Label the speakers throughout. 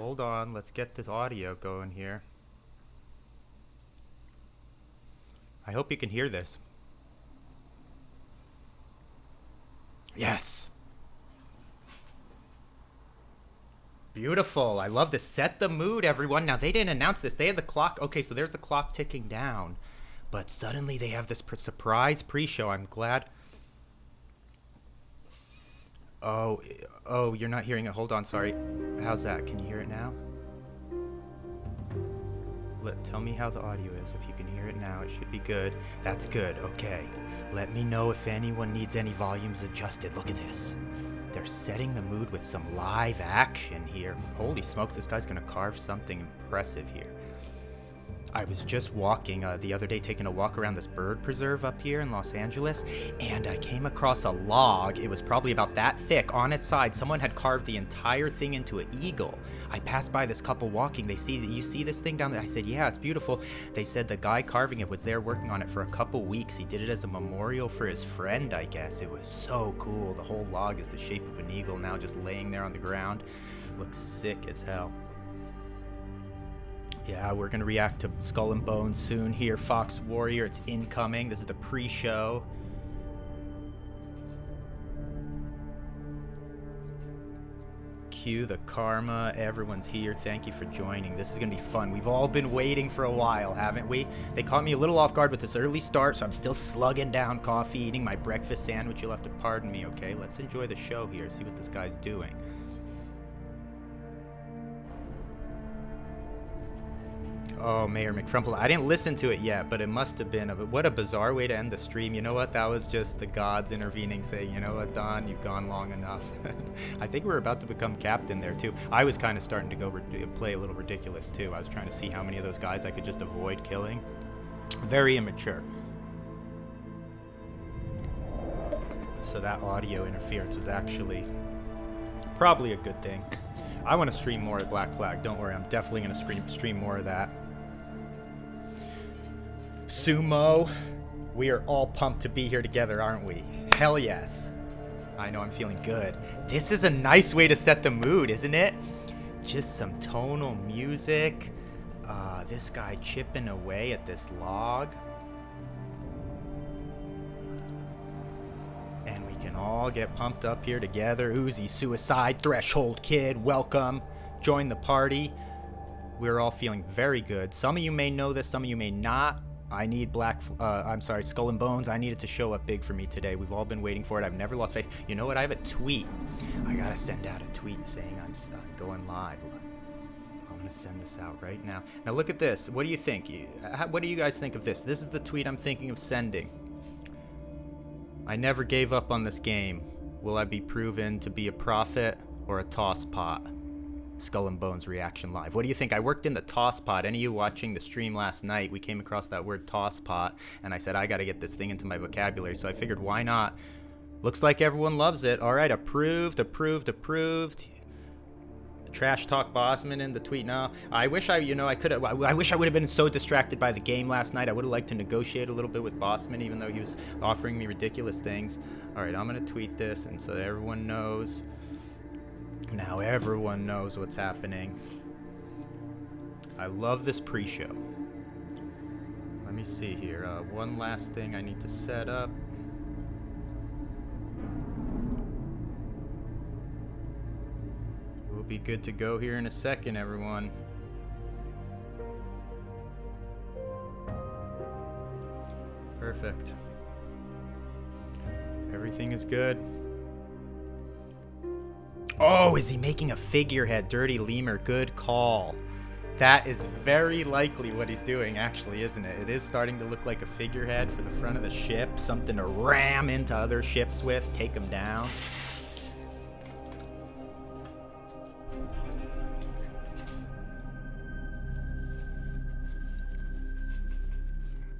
Speaker 1: Hold on, let's get this audio going here. I hope you can hear this. Yes. Beautiful. I love this. Set the mood, everyone. Now, they didn't announce this. They had the clock. Okay, so there's the clock ticking down. But suddenly they have this surprise pre-show. I'm glad. Oh, you're not hearing it. Hold on, sorry. How's that? Can you hear it now? Tell me how the audio is. If you can hear it now, it should be good. That's good. Okay. Let me know if anyone needs any volumes adjusted. Look at this. They're setting the mood with some live action here. Holy smokes, this guy's gonna carve something impressive here. I was just walking the other day, taking a walk around this bird preserve up here in Los Angeles, and I came across a log. It was probably about that thick. On its side, someone had carved the entire thing into an eagle. I passed by this couple walking. They see that you see this thing down there. I said, yeah, it's beautiful. They said the guy carving it was there working on it for a couple weeks. He did it as a memorial for his friend, I guess. It was so cool. The whole log is the shape of an eagle now, just laying there on the ground. Looks sick as hell. Yeah, we're going to react to Skull and Bones soon here. Fox Warrior, it's incoming. This is the pre-show. Cue the karma. Everyone's here. Thank you for joining. This is going to be fun. We've all been waiting for a while, haven't we? They caught me a little off guard with this early start, so I'm still slugging down coffee, eating my breakfast sandwich. You'll have to pardon me, okay? Let's enjoy the show here, see what this guy's doing. Oh, Mayor McFrumple. I didn't listen to it yet, but it must have been. What a bizarre way to end the stream. You know what? That was just the gods intervening, saying, you know what, Don, you've gone long enough. I think we're about to become captain there, too. I was kind of starting to go play a little ridiculous, too. I was trying to see how many of those guys I could just avoid killing. Very immature. So that audio interference was actually probably a good thing. I want to stream more at Black Flag. Don't worry, I'm definitely going to stream more of that. Sumo, we are all pumped to be here together, aren't we? Hell yes. I know, I'm feeling good. This is a nice way to set the mood, isn't it? Just some tonal music. This guy chipping away at this log. And we can all get pumped up here together. Uzi, Suicide, Threshold Kid, welcome. Join the party. We're all feeling very good. Some of you may know this, some of you may not. I need Skull and Bones. I need it to show up big for me today. We've all been waiting for it. I've never lost faith. You know what? I have a tweet. I gotta send out a tweet saying I'm going live. I'm gonna send this out right now. Now look at this. What do you think? What do you guys think of this? This is the tweet I'm thinking of sending. I never gave up on this game. Will I be proven to be a prophet or a toss pot? Skull and Bones reaction live. What do you think? I worked in the toss pot. Any of you watching the stream last night, we came across that word toss pot, and I said, I got to get this thing into my vocabulary. So I figured, why not? Looks like everyone loves it. All right, approved. Trash talk Bossman in the tweet now. I wish I wish I would have been so distracted by the game last night. I would have liked to negotiate a little bit with Bossman, even though he was offering me ridiculous things. All right, I'm going to tweet this, and so that everyone knows. Now everyone knows what's happening. I love this pre-show. Let me see here. One last thing I need to set up. We'll be good to go here in a second, everyone. Perfect. Everything is good. Oh, is he making a figurehead? Dirty Lemur, good call. That is very likely what he's doing, actually, isn't it? It is starting to look like a figurehead for the front of the ship. Something to ram into other ships with, take them down.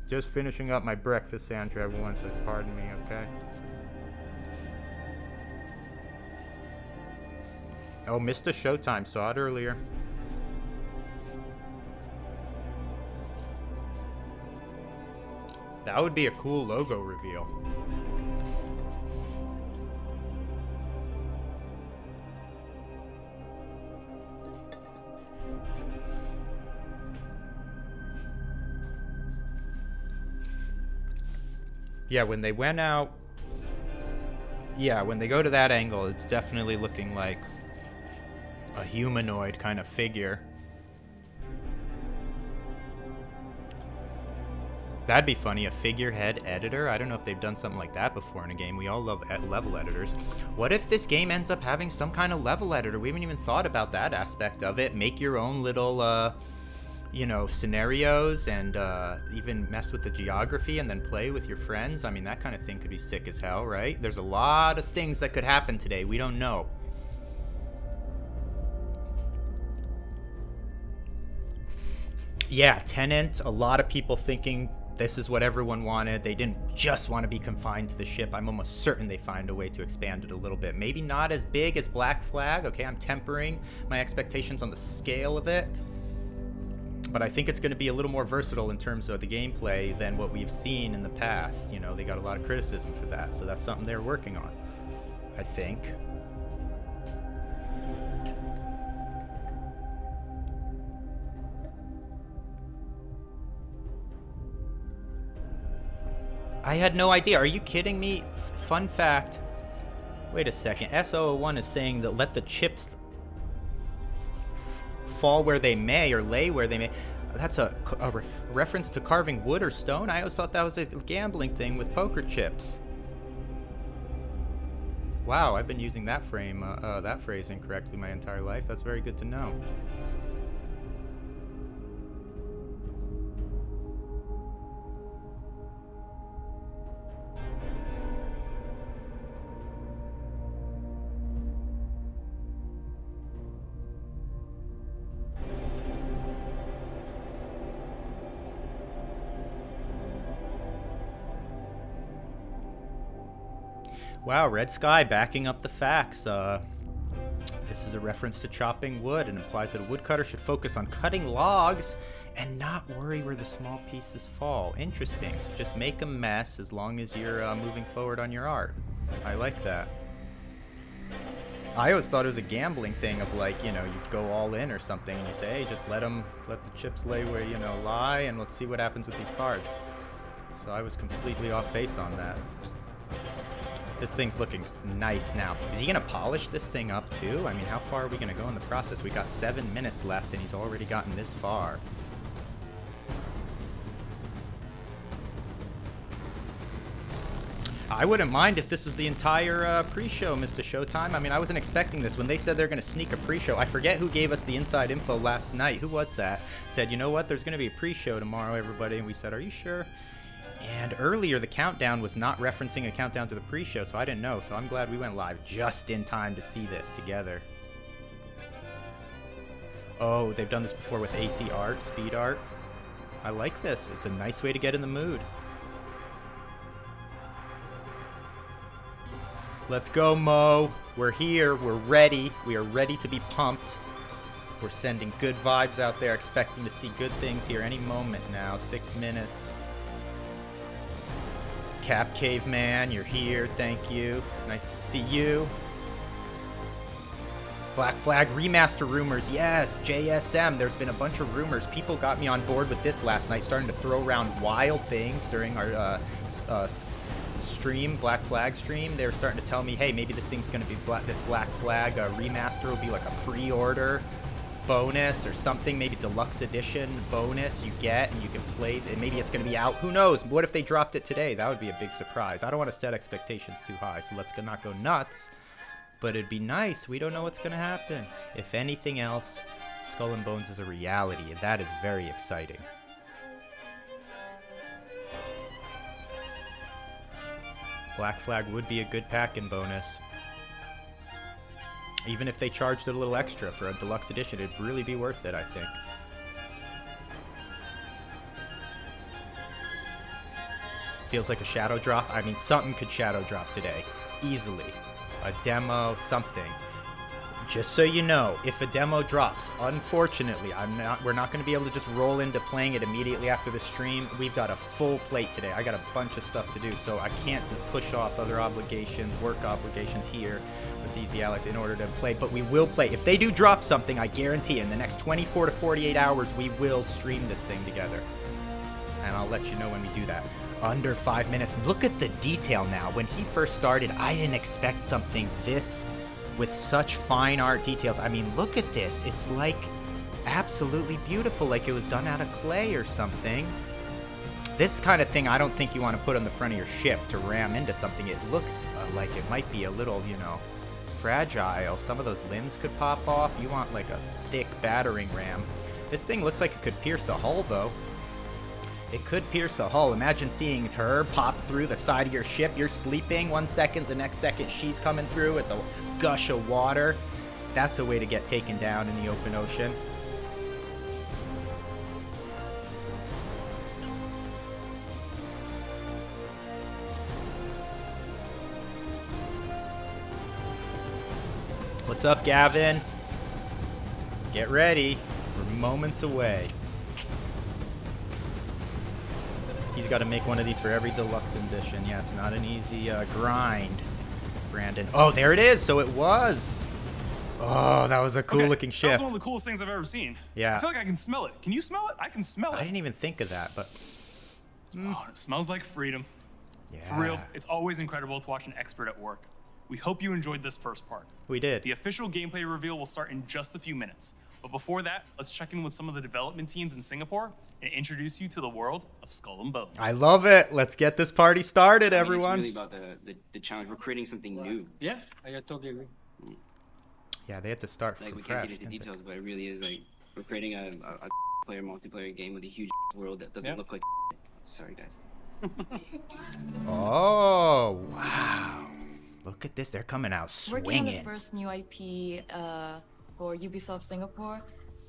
Speaker 1: Just finishing up my breakfast sandwich, everyone, so pardon me, okay? Oh, missed the showtime. Saw it earlier. That would be a cool logo reveal. Yeah, when they went out... Yeah, when they go to that angle, it's definitely looking like a humanoid kind of figure. That'd be funny, a figurehead editor. I don't know if they've done something like that before in a game. We all love level editors. What if this game ends up having some kind of level editor? We haven't even thought about that aspect of it. Make your own little, you know, scenarios and even mess with the geography and then play with your friends. I mean, that kind of thing could be sick as hell, right? There's a lot of things that could happen today. We don't know. Yeah, Tenant, a lot of people thinking this is what everyone wanted. They didn't just want to be confined to the ship. I'm almost certain they find a way to expand it a little bit. Maybe not as big as Black Flag. Okay, I'm tempering my expectations on the scale of it. But I think it's going to be a little more versatile in terms of the gameplay than what we've seen in the past. You know, they got a lot of criticism for that. So that's something they're working on, I think. I had no idea. Are you kidding me? Fun fact. Wait a second. S001 is saying that let the chips fall where they may or lay where they may. That's a reference to carving wood or stone? I always thought that was a gambling thing with poker chips. Wow, I've been using that phrase incorrectly my entire life. That's very good to know. Wow, Red Sky backing up the facts. This is a reference to chopping wood and implies that a woodcutter should focus on cutting logs and not worry where the small pieces fall. Interesting. So just make a mess as long as you're moving forward on your art. I like that. I always thought it was a gambling thing of like, you know, you go all in or something and you say, hey, just let the chips lay where, you know, lie and let's see what happens with these cards. So I was completely off base on that. This thing's looking nice now. Is he going to polish this thing up too? I mean, how far are we going to go in the process? We got 7 minutes left and he's already gotten this far. I wouldn't mind if this was the entire pre-show, Mr. Showtime. I mean, I wasn't expecting this. When they said they're going to sneak a pre-show, I forget who gave us the inside info last night. Who was that? Said, you know what? There's going to be a pre-show tomorrow, everybody. And we said, are you sure? And earlier, the countdown was not referencing a countdown to the pre-show, so I didn't know. So I'm glad we went live just in time to see this together. Oh, they've done this before with AC art, speed art. I like this. It's a nice way to get in the mood. Let's go, Mo. We're here. We're ready. We are ready to be pumped. We're sending good vibes out there, expecting to see good things here any moment now. 6 minutes. Cap Caveman, you're here. Thank you. Nice to see you. Black Flag remaster rumors. Yes, JSM. There's been a bunch of rumors. People got me on board with this last night, starting to throw around wild things during our stream, Black Flag stream. They were starting to tell me, hey, maybe this thing's going to be this Black Flag remaster will be like a pre-order bonus or something, maybe deluxe edition bonus you get and you can play, and maybe it's going to be out. Who knows? What if they dropped it today? That would be a big surprise. I don't want to set expectations too high, so let's not go nuts, but it'd be nice. We don't know what's going to happen. If anything else, Skull and Bones is a reality, and that is very exciting. Black Flag would be a good pack-in bonus. Even if they charged it a little extra for a deluxe edition, it'd really be worth it, I think. Feels like a shadow drop. I mean, something could shadow drop today. Easily. A demo, something. Just so you know, if a demo drops, unfortunately, we're not going to be able to just roll into playing it immediately after the stream. We've got a full plate today. I got a bunch of stuff to do, so I can't push off other obligations, work obligations here with Easy Alex in order to play, but we will play. If they do drop something, I guarantee in the next 24 to 48 hours, we will stream this thing together. And I'll let you know when we do that. Under 5 minutes. Look at the detail now. When he first started, I didn't expect something this with such fine art details. I mean, look at this. It's like absolutely beautiful, like it was done out of clay or something. This kind of thing I don't think you want to put on the front of your ship to ram into something. It looks like it might be a little, you know, fragile. Some of those limbs could pop off. You want like a thick battering ram. This thing looks like it could pierce a hull, though. It could pierce a hull. Imagine seeing her pop through the side of your ship. You're sleeping 1 second, the next second she's coming through. It's a gush of water. That's a way to get taken down in the open ocean. What's up, Gavin? Get ready. We're moments away. He's got to make one of these for every deluxe edition. Yeah, it's not an easy grind, Brandon. Oh, there it is. So it was. Oh, that was a cool looking ship.
Speaker 2: That's one of the coolest things I've ever seen.
Speaker 1: Yeah.
Speaker 2: I feel like I can smell it. Can you smell it? I can smell it.
Speaker 1: I didn't even think of that, but.
Speaker 2: Oh, it smells like freedom.
Speaker 1: Yeah.
Speaker 2: For real, it's always incredible to watch an expert at work. We hope you enjoyed this first part.
Speaker 1: We did.
Speaker 2: The official gameplay reveal will start in just a few minutes. But before that, let's check in with some of the development teams in Singapore and introduce you to the world of Skull and Bones.
Speaker 1: I love it. Let's get this party started, everyone.
Speaker 3: It's really about the challenge. We're creating something new.
Speaker 4: Yeah, I totally agree.
Speaker 1: Yeah, they had to start
Speaker 3: Like,
Speaker 1: from
Speaker 3: we
Speaker 1: fresh.
Speaker 3: can't get into details, but it really is like we're creating a player multiplayer game with a huge world that doesn't look like. Sorry, guys.
Speaker 1: Oh, wow. Look at this. They're coming out swinging.
Speaker 5: Working on the first new IP for Ubisoft Singapore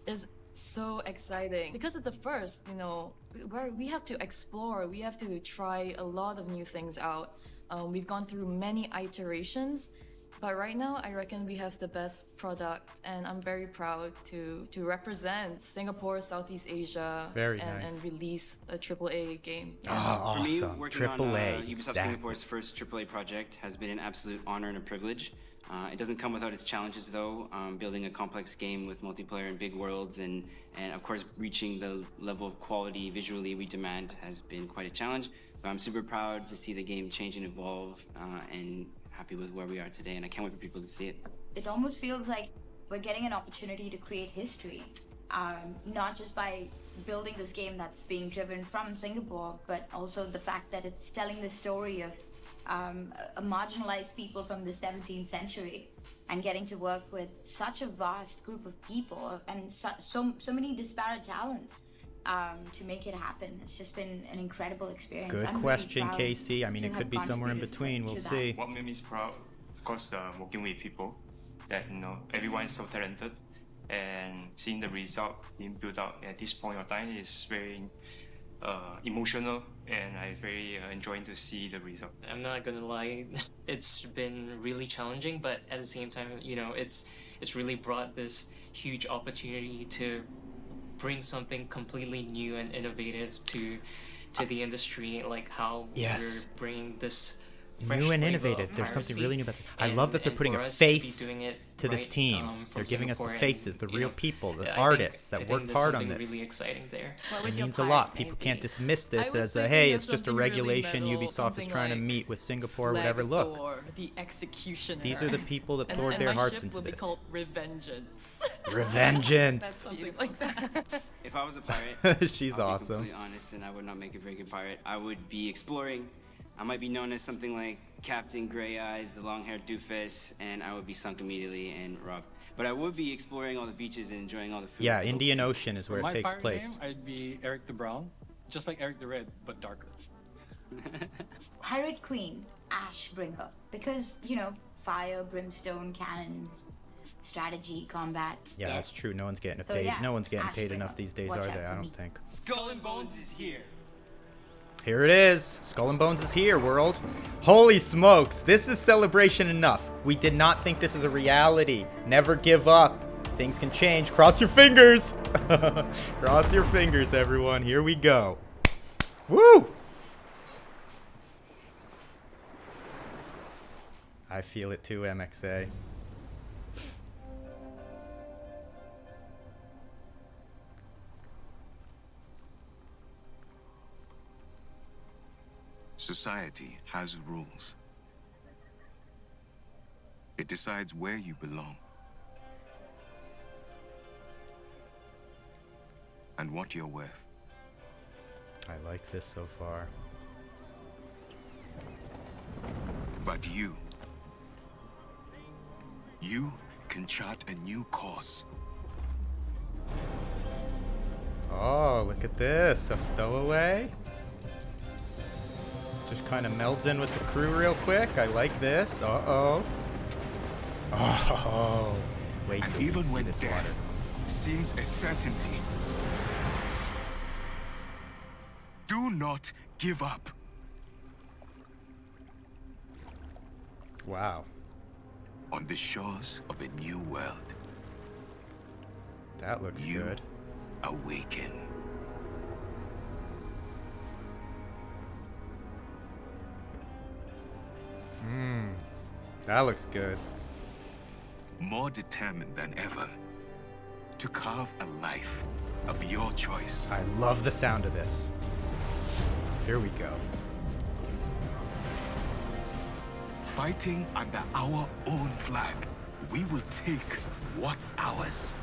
Speaker 5: is so exciting because it's the first, you know, where we have to explore, we have to try a lot of new things out. We've gone through many iterations, but right now I reckon we have the best product, and I'm very proud to represent Singapore, Southeast Asia, and release a AAA game.
Speaker 1: Oh, awesome.
Speaker 3: For me, working on
Speaker 1: AAA,
Speaker 3: Ubisoft Singapore's first AAA project has been an absolute honor and a privilege. It doesn't come without its challenges, though. Building a complex game with multiplayer and big worlds, and of course reaching the level of quality visually we demand has been quite a challenge. But I'm super proud to see the game change and evolve, and happy with where we are today, and I can't wait for people to see it.
Speaker 6: It almost feels like we're getting an opportunity to create history, not just by building this game that's being driven from Singapore, but also the fact that it's telling the story of a marginalized people from the 17th century and getting to work with such a vast group of people and so many disparate talents to make it happen. It's just been an incredible experience.
Speaker 1: Good question, Casey. I mean, it could be somewhere in between. We'll see.
Speaker 7: What made me proud, of course, working with people that, you know, everyone is so talented, and seeing the result being built out at this point of time is very emotional, and I very enjoying to see the result.
Speaker 8: I'm not gonna lie, it's been really challenging, but at the same time, you know, it's really brought this huge opportunity to bring something completely new and innovative to the industry, like how we're bringing this
Speaker 1: new and innovative. There's something really new about it. I love that they're putting a face to this team. They're giving us the faces, the real people, the artists that worked hard on this.
Speaker 8: Really exciting there.
Speaker 1: It means a lot. People can't dismiss this as a, hey, it's just a regulation Ubisoft is trying to meet with Singapore or whatever. Look,
Speaker 5: the executioner.
Speaker 1: these are the people that poured their hearts into this.
Speaker 5: And my ship will be called Revengeance.
Speaker 1: Revengeance.
Speaker 5: Something like that.
Speaker 3: If I was a pirate,
Speaker 1: she's
Speaker 3: I'll
Speaker 1: awesome.
Speaker 3: be completely honest, and I would not make a very good pirate. I would be exploring. I might be known as something like Captain Grey Eyes, the long-haired doofus, and I would be sunk immediately and robbed. But I would be exploring all the beaches and enjoying all the food.
Speaker 1: Yeah, Indian Ocean is where it takes place.
Speaker 4: My pirate name, I'd be Eric the Brown, just like Eric the Red, but darker.
Speaker 6: Pirate Queen, Ashbringer, because, you know, fire, brimstone, cannons, strategy, combat.
Speaker 1: Yeah, that's true. No one's getting paid. No one's getting paid enough these days, are they? I don't think.
Speaker 3: Skull and Bones is here.
Speaker 1: Here it is. Skull and Bones is here, world. Holy smokes. This is celebration enough. We did not think this is a reality. Never give up. Things can change. Cross your fingers. Cross your fingers, everyone. Here we go. Woo! I feel it too, MXA.
Speaker 9: Society has rules. It decides where you belong and what you're worth.
Speaker 1: I like this so far.
Speaker 9: But you can chart a new course.
Speaker 1: Oh, look at this. A stowaway. Just kind of melds in with the crew real quick. I like this. Uh-oh. Oh. Wait till
Speaker 9: And
Speaker 1: you
Speaker 9: even
Speaker 1: see
Speaker 9: when
Speaker 1: this
Speaker 9: death
Speaker 1: water.
Speaker 9: seems a certainty, do not give up.
Speaker 1: Wow.
Speaker 9: On the shores of a new world,
Speaker 1: That looks
Speaker 9: you
Speaker 1: good.
Speaker 9: awaken.
Speaker 1: That looks good.
Speaker 9: More determined than ever to carve a life of your choice.
Speaker 1: I love the sound of this. Here we go.
Speaker 9: Fighting under our own flag, we will take what's ours.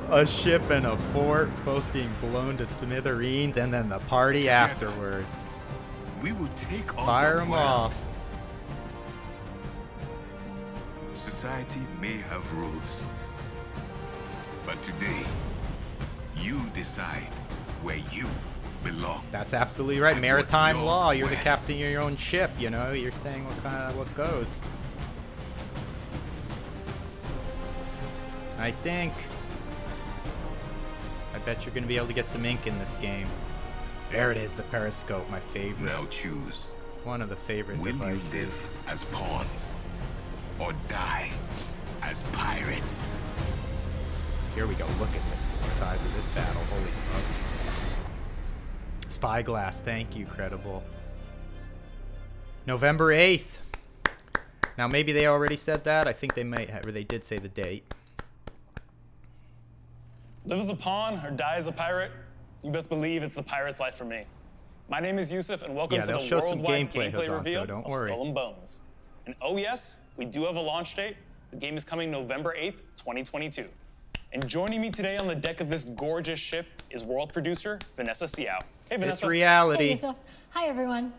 Speaker 1: A ship and a fort both being blown to smithereens, and then the party
Speaker 9: Together,
Speaker 1: afterwards.
Speaker 9: We will take on
Speaker 1: Fire
Speaker 9: the
Speaker 1: them
Speaker 9: world.
Speaker 1: off.
Speaker 9: Society may have rules, but today, you decide where you belong.
Speaker 1: That's absolutely right.
Speaker 9: And
Speaker 1: Maritime
Speaker 9: what you're
Speaker 1: law. You're the
Speaker 9: worth.
Speaker 1: captain of your own ship. You know, you're saying what goes. Nice ink. I bet you're gonna be able to get some ink in this game. There it is, the periscope, my favorite.
Speaker 9: Now choose.
Speaker 1: One of the favorite
Speaker 9: Will
Speaker 1: devices.
Speaker 9: you live as pawns or die as pirates?
Speaker 1: Here we go. Look at this the size of this battle. Holy smokes. Spyglass. Thank you, Credible. November 8th. Now, maybe they already said that. I think they might have, or they did say the date.
Speaker 2: Live as a pawn or die as a pirate? You best believe it's the pirate's life for me. My name is Yusuf, and welcome
Speaker 1: Yeah,
Speaker 2: to
Speaker 1: they'll
Speaker 2: the
Speaker 1: show some
Speaker 2: worldwide
Speaker 1: gameplay,
Speaker 2: gameplay
Speaker 1: Hazanto,
Speaker 2: reveal
Speaker 1: don't
Speaker 2: of
Speaker 1: worry.
Speaker 2: Skull and Bones. And oh yes, we do have a launch date. The game is coming November 8th, 2022. And joining me today on the deck of this gorgeous ship is world producer Vanessa Siao. Hey, Vanessa.
Speaker 1: It's reality.
Speaker 10: Hey, Yusuf. Hi, everyone.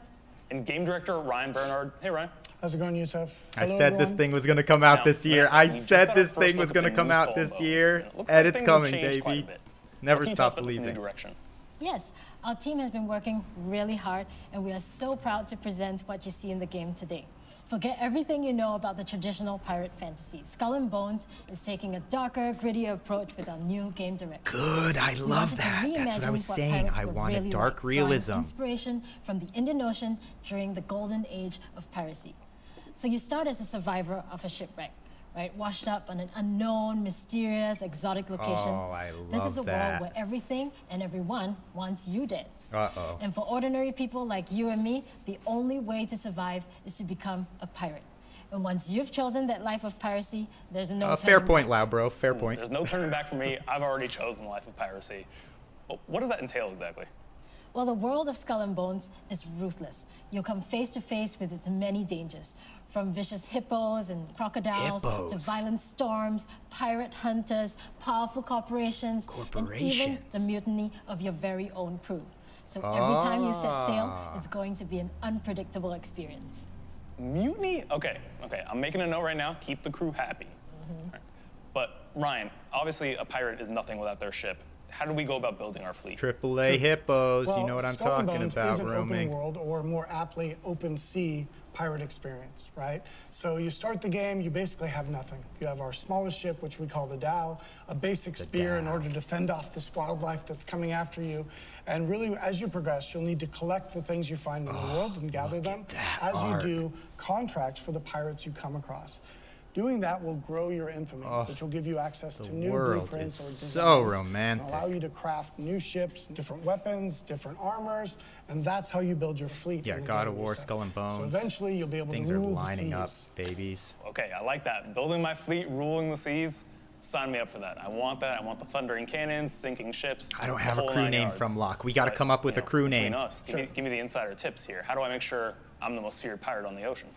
Speaker 2: And game director Ryan Bernard. Hey, Ryan.
Speaker 11: How's it going, Yusuf?
Speaker 1: I
Speaker 11: Hello,
Speaker 1: said this
Speaker 11: everyone.
Speaker 1: thing was going to come out
Speaker 2: Now,
Speaker 1: this year.
Speaker 2: Vanessa,
Speaker 1: I
Speaker 2: we just
Speaker 1: said
Speaker 2: got
Speaker 1: this
Speaker 2: our first
Speaker 1: thing was
Speaker 2: look
Speaker 1: going
Speaker 2: at
Speaker 1: to
Speaker 2: the
Speaker 1: come
Speaker 2: new
Speaker 1: out
Speaker 2: Skull
Speaker 1: this
Speaker 2: and Bones.
Speaker 1: year.
Speaker 2: It looks
Speaker 1: And
Speaker 2: like
Speaker 1: it's
Speaker 2: things have
Speaker 1: coming,
Speaker 2: changed quite a
Speaker 1: baby.
Speaker 2: bit.
Speaker 1: Never
Speaker 2: Can you
Speaker 1: stop
Speaker 2: tell us about this new
Speaker 1: believing.
Speaker 2: direction?
Speaker 10: Yes, our team has been working really hard, and we are so proud to present what you see in the game today. Forget everything you know about the traditional pirate fantasy. Skull and Bones is taking a darker, grittier approach with our new game direction.
Speaker 1: Good. I
Speaker 10: We
Speaker 1: love
Speaker 10: wanted to
Speaker 1: that. That's what I
Speaker 10: reimagine
Speaker 1: was saying.
Speaker 10: pirates
Speaker 1: I
Speaker 10: were
Speaker 1: wanted
Speaker 10: really
Speaker 1: dark
Speaker 10: like, drawing
Speaker 1: realism.
Speaker 10: inspiration from the Indian Ocean during the golden age of piracy. So you start as a survivor of a shipwreck, right? Washed up on an unknown, mysterious, exotic location.
Speaker 1: Oh, I
Speaker 10: This is a
Speaker 1: love that.
Speaker 10: world where everything and everyone wants you dead.
Speaker 1: Uh-oh.
Speaker 10: And for ordinary people like you and me, the only way to survive is to become a pirate. And once you've chosen that life of piracy, there's no
Speaker 1: Fair
Speaker 10: turning
Speaker 1: point,
Speaker 10: back.
Speaker 1: Loudbro. Fair point.
Speaker 2: There's no turning back for me. I've already chosen the life of piracy. Well, what does that entail exactly?
Speaker 10: Well, the world of Skull and Bones is ruthless. You'll come face to face with its many dangers, from vicious hippos and crocodiles to
Speaker 1: Hippos.
Speaker 10: violent storms, pirate hunters, powerful corporations, and even the mutiny of your very own crew. So every time you set sail, it's going to be an unpredictable experience.
Speaker 2: Mutiny? Okay. I'm making a note right now. Keep the crew happy. Right. But Ryan, obviously a pirate is nothing without their ship. How do we go about building our fleet?
Speaker 1: AAA hippos.
Speaker 11: Well,
Speaker 1: You know what I'm
Speaker 11: Skull and
Speaker 1: talking
Speaker 11: Bones
Speaker 1: about,
Speaker 11: is an
Speaker 1: roaming.
Speaker 11: open world, or more aptly, open sea pirate experience, right? So you start the game, you basically have nothing. You have our smallest ship, which we call the Dhow, a basic spear in order to fend off this wildlife that's coming after you. And really, as you progress, you'll need to collect the things you find in the world and gather them as you do contracts for the pirates you come across. Doing that will grow your infamy, which will give you access to new
Speaker 1: world
Speaker 11: blueprints
Speaker 1: is
Speaker 11: or designs.
Speaker 1: so romantic.
Speaker 11: And allow you to craft new ships, different weapons, different armors, and that's how you build your fleet.
Speaker 1: Yeah,
Speaker 11: in the
Speaker 1: God
Speaker 11: game
Speaker 1: of War,
Speaker 11: you set.
Speaker 1: Skull and Bones.
Speaker 11: So eventually you'll be able
Speaker 1: Things
Speaker 11: to
Speaker 1: are
Speaker 11: rule
Speaker 1: lining
Speaker 11: the
Speaker 1: up,
Speaker 11: seas.
Speaker 1: babies.
Speaker 2: Okay, I like that. Building my fleet, ruling the seas. Sign me up for that. I want that. I want the thundering cannons, sinking ships.
Speaker 1: I don't
Speaker 2: the
Speaker 1: have a
Speaker 2: whole
Speaker 1: crew
Speaker 2: 9
Speaker 1: name
Speaker 2: yards.
Speaker 1: from Locke. We got to
Speaker 2: But,
Speaker 1: come up with
Speaker 2: you
Speaker 1: a
Speaker 2: know,
Speaker 1: crew
Speaker 2: between
Speaker 1: name.
Speaker 2: us, give me the insider tips here. How do I make sure I'm the most feared pirate on the ocean?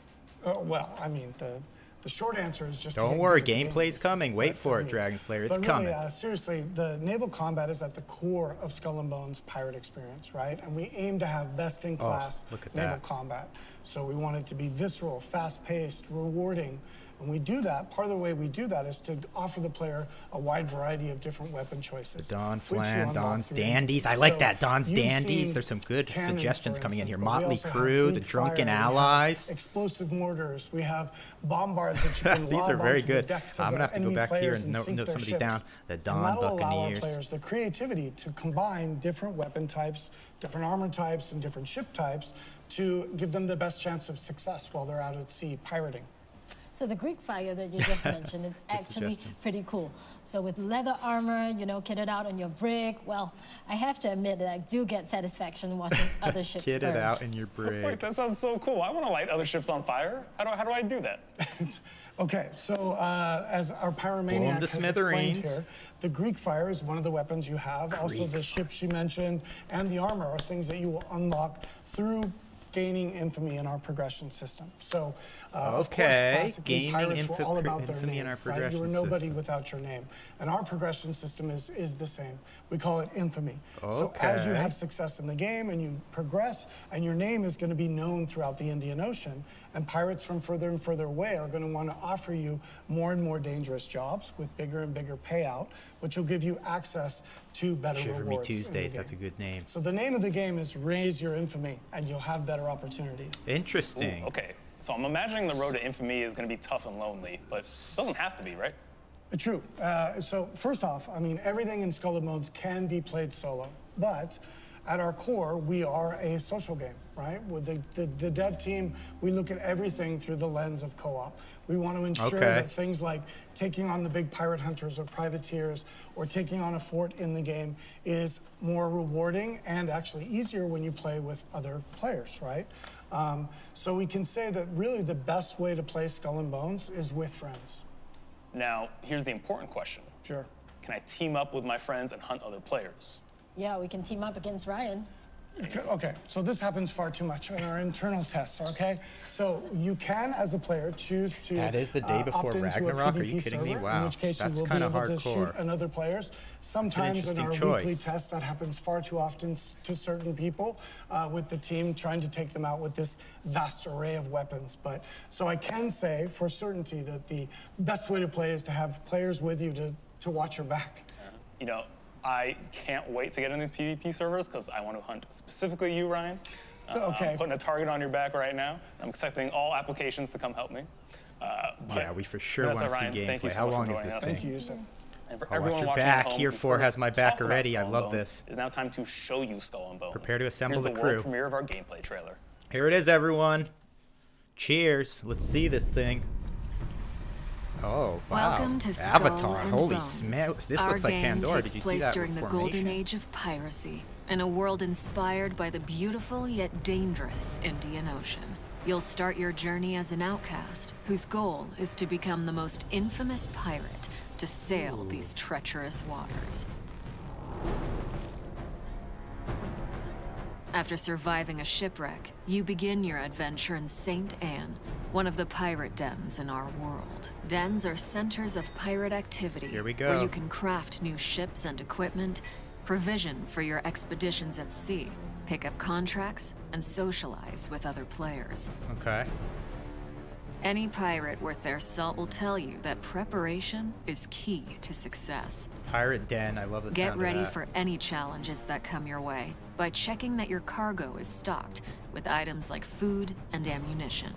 Speaker 11: Well, I mean, the short answer is just to
Speaker 1: Don't
Speaker 11: get
Speaker 1: worry,
Speaker 11: good at the
Speaker 1: gameplay's
Speaker 11: games.
Speaker 1: coming. Wait
Speaker 11: But,
Speaker 1: for
Speaker 11: I
Speaker 1: it,
Speaker 11: mean,
Speaker 1: Dragon Slayer. It's
Speaker 11: but
Speaker 1: coming.
Speaker 11: really, seriously, the naval combat is at the core of Skull and Bones' pirate experience, right? And we aim to have best-in-class
Speaker 1: look at
Speaker 11: naval
Speaker 1: that.
Speaker 11: combat. So we want it to be visceral, fast-paced, rewarding. And we do that, part of the way we do that is to offer the player a wide variety of different weapon choices.
Speaker 1: Don
Speaker 11: which you
Speaker 1: Flan,
Speaker 11: unlock
Speaker 1: Don's
Speaker 11: through
Speaker 1: Dandies. I
Speaker 11: so
Speaker 1: like that. Don's
Speaker 11: you've
Speaker 1: Dandies.
Speaker 11: seen
Speaker 1: There's some good
Speaker 11: cannons,
Speaker 1: suggestions
Speaker 11: for
Speaker 1: coming in
Speaker 11: instance,
Speaker 1: here.
Speaker 11: but we
Speaker 1: Motley
Speaker 11: also have
Speaker 1: Crew, the
Speaker 11: Greek
Speaker 1: Drunken
Speaker 11: fire, we have
Speaker 1: Allies.
Speaker 11: explosive mortars. We have bombards that you can
Speaker 1: These
Speaker 11: lob
Speaker 1: are very
Speaker 11: onto the
Speaker 1: good.
Speaker 11: decks
Speaker 1: I'm
Speaker 11: of
Speaker 1: gonna have to go
Speaker 11: enemy
Speaker 1: back here
Speaker 11: players
Speaker 1: and
Speaker 11: sink
Speaker 1: note
Speaker 11: their
Speaker 1: some of these
Speaker 11: ships.
Speaker 1: down. The
Speaker 11: And
Speaker 1: Don
Speaker 11: that'll allow our
Speaker 1: Buccaneers.
Speaker 11: players the creativity to combine different weapon types, different armor types, and different ship types to give them the best chance of success while they're out at sea pirating.
Speaker 10: So the Greek fire that you just mentioned is actually
Speaker 1: suggestions.
Speaker 10: pretty cool. So with leather armor, you know, kitted out on your brig, well, I have to admit that I do get satisfaction watching other ships
Speaker 1: Kitted
Speaker 10: burn.
Speaker 1: out in your
Speaker 2: Wait,
Speaker 1: brig.
Speaker 2: that sounds so cool. I want to light other ships on fire. How do I do that?
Speaker 11: Okay, so as our
Speaker 1: Blow 'em
Speaker 11: pyromaniac
Speaker 1: to
Speaker 11: has
Speaker 1: smithereens.
Speaker 11: explained here, the Greek fire is one of the weapons you have. Also, the ships you mentioned and the armor are things that you will unlock through gaining infamy in our progression system. So, of course,
Speaker 1: Okay,
Speaker 11: classically,
Speaker 1: gaining
Speaker 11: pirates were all about their
Speaker 1: infamy in
Speaker 11: name,
Speaker 1: our
Speaker 11: right? You were
Speaker 1: progression
Speaker 11: nobody
Speaker 1: system.
Speaker 11: without your name. And our progression system is the same. We call it infamy. So as you
Speaker 1: Okay.
Speaker 11: have success in the game and you progress, and your name is going to be known throughout the Indian Ocean, and pirates from further and further away are going to want to offer you more and more dangerous jobs with bigger and bigger payout, which will give you access to better
Speaker 1: Shiver Me
Speaker 11: rewards in the
Speaker 1: Tuesdays,
Speaker 11: game.
Speaker 1: that's a good name.
Speaker 11: So the name of the game is Raise Your Infamy, and you'll have better opportunities.
Speaker 1: Interesting.
Speaker 2: Ooh, okay, so I'm imagining the road to infamy is going to be tough and lonely, but it doesn't have to be, right?
Speaker 11: True. So first off, I mean, everything in Skull and Bones can be played solo, but at our core, we are a social game, right? With the dev team, we look at everything through the lens of co-op. We want to ensure that things like taking on the big pirate hunters or privateers or taking on a fort in the game is more rewarding and actually easier when you play with other players, right? So we can say that really the best way to play Skull and Bones is with friends.
Speaker 2: Now, here's the important question.
Speaker 11: Sure.
Speaker 2: Can I team up with my friends and hunt other players?
Speaker 10: Yeah, we can team up against Ryan.
Speaker 11: Okay, so this happens far too much in our internal tests, okay? So you can, as a player, choose to
Speaker 1: That is the day before
Speaker 11: opt into
Speaker 1: Ragnarok?
Speaker 11: a
Speaker 1: Are you
Speaker 11: PvP
Speaker 1: kidding me?
Speaker 11: server,
Speaker 1: Wow,
Speaker 11: in which case
Speaker 1: that's
Speaker 11: you will be
Speaker 1: kinda
Speaker 11: able to
Speaker 1: hardcore.
Speaker 11: shoot another players. Sometimes in
Speaker 1: interesting
Speaker 11: our weekly
Speaker 1: choice.
Speaker 11: tests, that happens far too often to certain people with the team trying to take them out with this vast array of weapons. But so I can say for certainty that the best way to play is to have players with you to watch your back.
Speaker 2: You know, I can't wait to get in these PvP servers because I want to hunt specifically you, Ryan.
Speaker 11: Okay.
Speaker 2: I'm putting a target on your back right now. I'm accepting all applications to come help me.
Speaker 1: Yeah, we for sure
Speaker 2: Vanessa,
Speaker 1: want to see
Speaker 2: Ryan, thank you
Speaker 1: gameplay.
Speaker 2: so
Speaker 1: How
Speaker 2: much for
Speaker 1: long is
Speaker 2: joining
Speaker 1: this
Speaker 2: us.
Speaker 1: thing?
Speaker 11: Thank you, Yusuf.
Speaker 2: And for
Speaker 1: I'll watch
Speaker 2: everyone
Speaker 1: your
Speaker 2: watching
Speaker 1: back.
Speaker 2: at home,
Speaker 1: Here
Speaker 2: who
Speaker 1: for
Speaker 2: first
Speaker 1: has my back
Speaker 2: talked about
Speaker 1: already.
Speaker 2: Skull
Speaker 1: I
Speaker 2: and
Speaker 1: love
Speaker 2: Bones,
Speaker 1: this.
Speaker 2: It's now time to show you Skull and Bones.
Speaker 1: Prepare to assemble
Speaker 2: Here's
Speaker 1: the
Speaker 2: the
Speaker 1: crew.
Speaker 2: world premiere of our gameplay trailer.
Speaker 1: Here it is, everyone. Cheers. Let's see this thing. Oh, wow.
Speaker 12: Welcome to Skull
Speaker 1: Avatar.
Speaker 12: and
Speaker 1: Holy
Speaker 12: Bones.
Speaker 1: smokes. This
Speaker 12: Our
Speaker 1: looks like
Speaker 12: game
Speaker 1: Pandora.
Speaker 12: takes
Speaker 1: Did you see
Speaker 12: place
Speaker 1: that
Speaker 12: during the
Speaker 1: formation?
Speaker 12: golden age of piracy, in a world inspired by the beautiful yet dangerous Indian Ocean. You'll start your journey as an outcast, whose goal is to become the most infamous pirate to sail these treacherous waters. After surviving a shipwreck, you begin your adventure in St. Anne, one of the pirate dens in our world. Dens are centers of pirate activity.
Speaker 1: Here we go.
Speaker 12: Where you can craft new ships and equipment, provision for your expeditions at sea, pick up contracts, and socialize with other players.
Speaker 1: Okay.
Speaker 12: Any pirate worth their salt will tell you that preparation is key to success.
Speaker 1: Pirate Den. I love the
Speaker 12: Get
Speaker 1: sound
Speaker 12: ready
Speaker 1: of that.
Speaker 12: for any challenges that come your way by checking that your cargo is stocked with items like food and ammunition.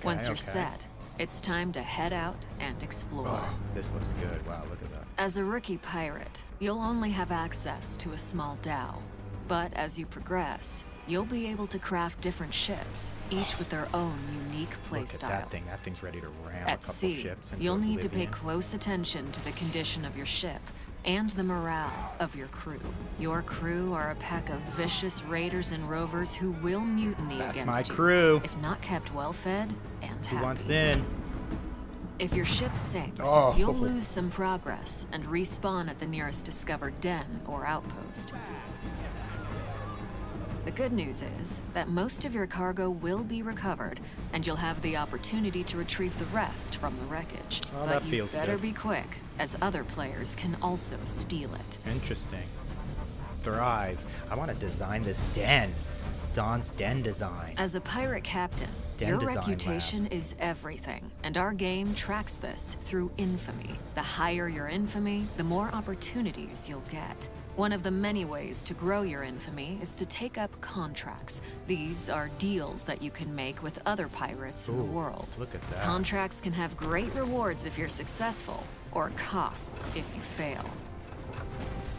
Speaker 12: Once you're set, it's time to head out and explore.
Speaker 1: Oh, this looks good. Wow, look at that.
Speaker 12: As a rookie pirate, you'll only have access to a small dhow. But as you progress, you'll be able to craft different ships, each with their own unique
Speaker 1: Look at
Speaker 12: playstyle.
Speaker 1: that thing. That thing's ready to ram a
Speaker 12: At
Speaker 1: couple
Speaker 12: sea,
Speaker 1: ships into
Speaker 12: you'll need to pay
Speaker 1: oblivion.
Speaker 12: close attention to the condition of your ship and the morale of your crew. Your crew are a pack of vicious raiders and rovers who will mutiny
Speaker 1: That's
Speaker 12: against
Speaker 1: my
Speaker 12: you
Speaker 1: crew.
Speaker 12: if not kept well fed and
Speaker 1: Who
Speaker 12: happy.
Speaker 1: wants in?
Speaker 12: If your ship sinks,
Speaker 1: Oh.
Speaker 12: you'll lose some progress and respawn at the nearest discovered den or outpost. The good news is that most of your cargo will be recovered, and you'll have the opportunity to retrieve the rest from the wreckage.
Speaker 1: Oh,
Speaker 12: but
Speaker 1: that
Speaker 12: you
Speaker 1: feels
Speaker 12: better
Speaker 1: good.
Speaker 12: be quick, as other players can also steal it.
Speaker 1: Interesting. Thrive. I want to design this den. Don's den design.
Speaker 12: As a pirate captain,
Speaker 1: Den
Speaker 12: your
Speaker 1: design
Speaker 12: reputation is everything, and our game tracks this through infamy. The higher your infamy, the more opportunities you'll get. One of the many ways to grow your infamy is to take up contracts. These are deals that you can make with other pirates in the
Speaker 1: Ooh,
Speaker 12: world.
Speaker 1: look at that.
Speaker 12: Contracts can have great rewards if you're successful, or costs if you fail.